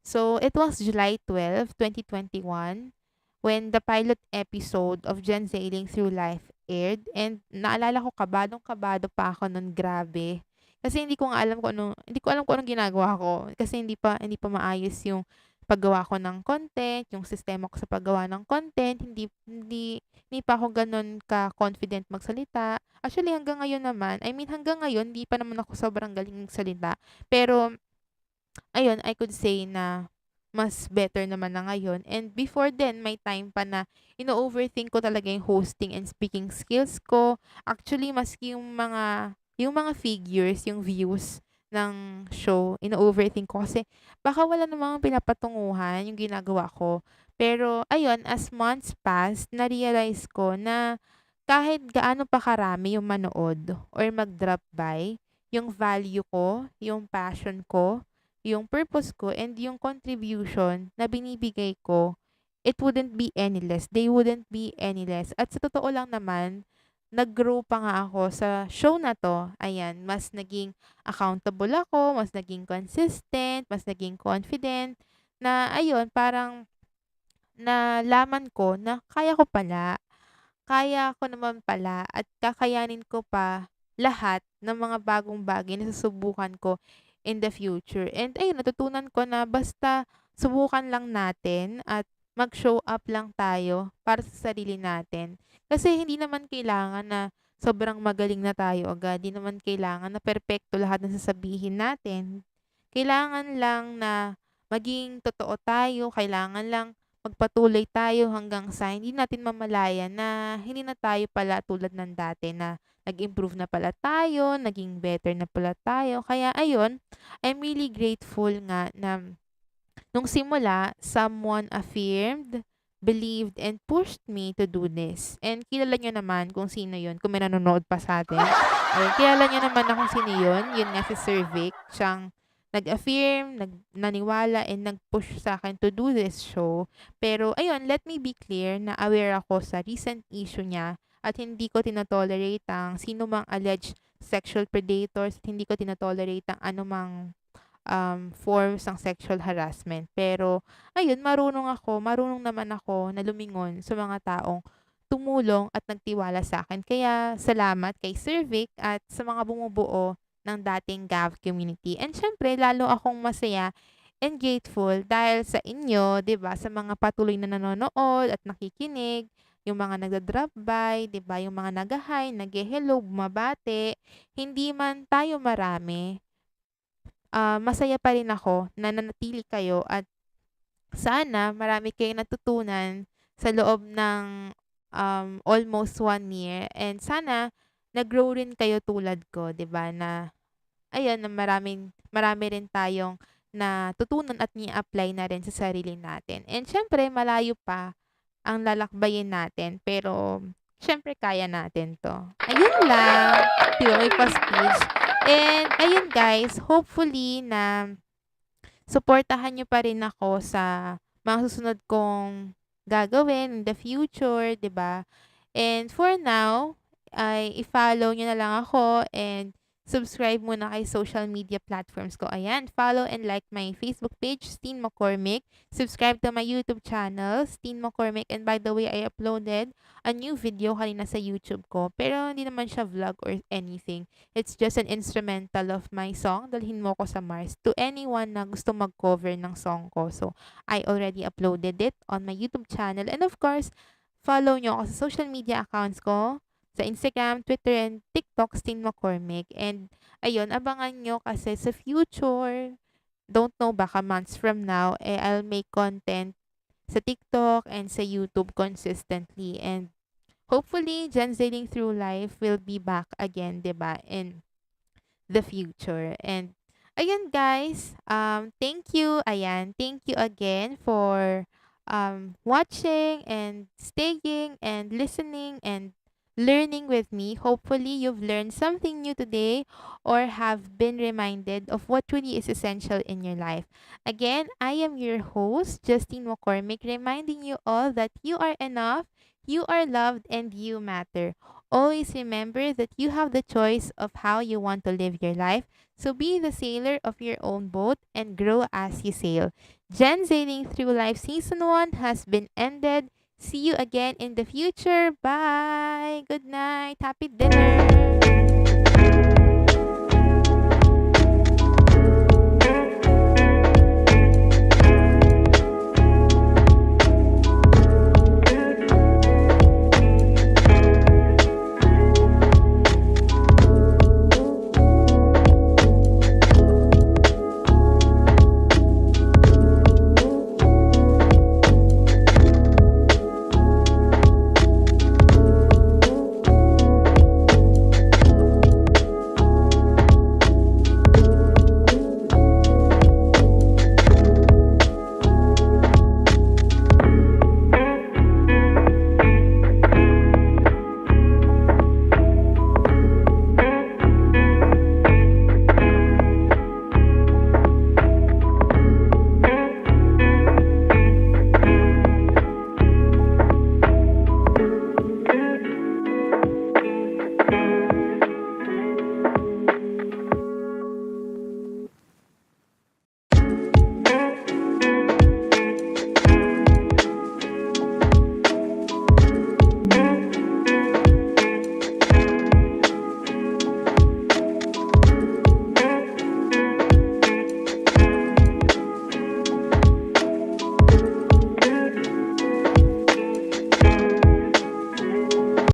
Speaker 1: So, it was July 12, 2021 when the pilot episode of GenZailing Through Life aired. And naalala ko, kabadong-kabado pa ako nun, grabe. Kasi hindi ko alam kung anong ginagawa ko. Kasi hindi pa maayos yung paggawa ko ng content, yung sistema ko sa paggawa ng content, hindi pa ako ganun ka-confident magsalita. Actually, hanggang ngayon naman, hanggang ngayon, hindi pa naman ako sobrang galing magsalita. Pero, ayun, I could say na mas better naman na ngayon. And before then, may time pa na ino-overthink ko talaga yung hosting and speaking skills ko. Actually, maski yung mga figures, yung views ng show, ino-overthink ko kasi baka wala namang pinapatunguhan yung ginagawa ko. Pero, ayun, as months passed, na-realize ko na kahit gaano pa karami yung manood or mag-drop by, yung value ko, yung passion ko, yung purpose ko, and yung contribution na binibigay ko, it wouldn't be any less. They wouldn't be any less. At sa totoo lang naman, nag-grow pa nga ako sa show na to. Ayan, mas naging accountable ako, mas naging consistent, mas naging confident, na ayun, parang nalaman ko na kaya ko naman pala at kakayanin ko pa lahat ng mga bagong bagay na susubukan ko in the future. And ayun, natutunan ko na basta subukan lang natin at mag-show up lang tayo para sa sarili natin. Kasi hindi naman kailangan na sobrang magaling na tayo agad. Hindi naman kailangan na perpekto lahat ng sasabihin natin. Kailangan lang na maging totoo tayo, kailangan lang magpatuloy tayo hanggang sa hindi natin mamalayan na hindi na tayo pala tulad ng dati na nag-improve na pala tayo, naging better na pala tayo. Kaya ayun, I'm really grateful nga na nung simula, someone affirmed, believed, and pushed me to do this. And kilala nyo naman kung sino yun, kung may nanonood pa sa atin. Ayun, kilala nyo naman na kung sino yun. Yun nga si Sir Vic. Siyang nag-affirm, naniwala, and nag-push sa akin to do this show. Pero ayun, let me be clear na aware ako sa recent issue niya at hindi ko tinotolerate ang sino mang alleged sexual predators at hindi ko tinotolerate ang anumang forms ng sexual harassment. Pero, ayun, marunong naman ako na lumingon sa mga taong tumulong at nagtiwala sa akin. Kaya, salamat kay Sir Vic at sa mga bumubuo ng dating GAV community. And syempre, lalo akong masaya and grateful dahil sa inyo, 'di ba, sa mga patuloy na nanonood at nakikinig, yung mga nagda-drop by, 'di ba, yung mga nag-hi, nag-hello, bumabati, hindi man tayo marami, masaya pa rin ako na nanatili kayo at sana marami kayong natutunan sa loob ng almost 1 year and sana nag-grow rin kayo tulad ko, 'di ba? Na ayun, na marami rin tayong natutunan at ni-apply na rin sa sarili natin. And syempre, malayo pa ang lalakbayin natin, pero syempre kaya natin 'to. Ayun lang. 'Di ba, may pa-speech. And ayun guys, hopefully na suportahan niyo pa rin ako sa mga susunod kong gagawin in the future, 'di ba? And for now, ay i-follow niyo na lang ako and subscribe muna kay social media platforms ko. Ayan, follow and like my Facebook page, Steen McCormick. Subscribe to my YouTube channel, Steen McCormick. And by the way, I uploaded a new video kanina sa YouTube ko. Pero hindi naman siya vlog or anything. It's just an instrumental of my song, Dalhin Mo Ko sa Mars, to anyone na gusto mag-cover ng song ko. So, I already uploaded it on my YouTube channel. And of course, follow nyo ako sa social media accounts ko, sa Instagram, Twitter, and TikTok, Steen McCormick. And, ayun, abangan nyo kasi sa future, don't know, baka months from now, I'll make content sa TikTok and sa YouTube consistently. And, hopefully, GenZailing Through Life will be back again, 'di ba? In the future. And ayun guys, thank you. Ayan, thank you again for watching and staying and listening and learning with me. Hopefully you've learned something new today or have been reminded of what truly is essential in your life. Again, I am your host, Justine McCormick, reminding you all that you are enough, you are loved, and you matter. Always remember that you have the choice of how you want to live your life. So be the sailor of your own boat and grow as you sail. Gen Zailing Through Life Season 1 has been ended. See you again in the future. Bye. Good night. Happy dinner.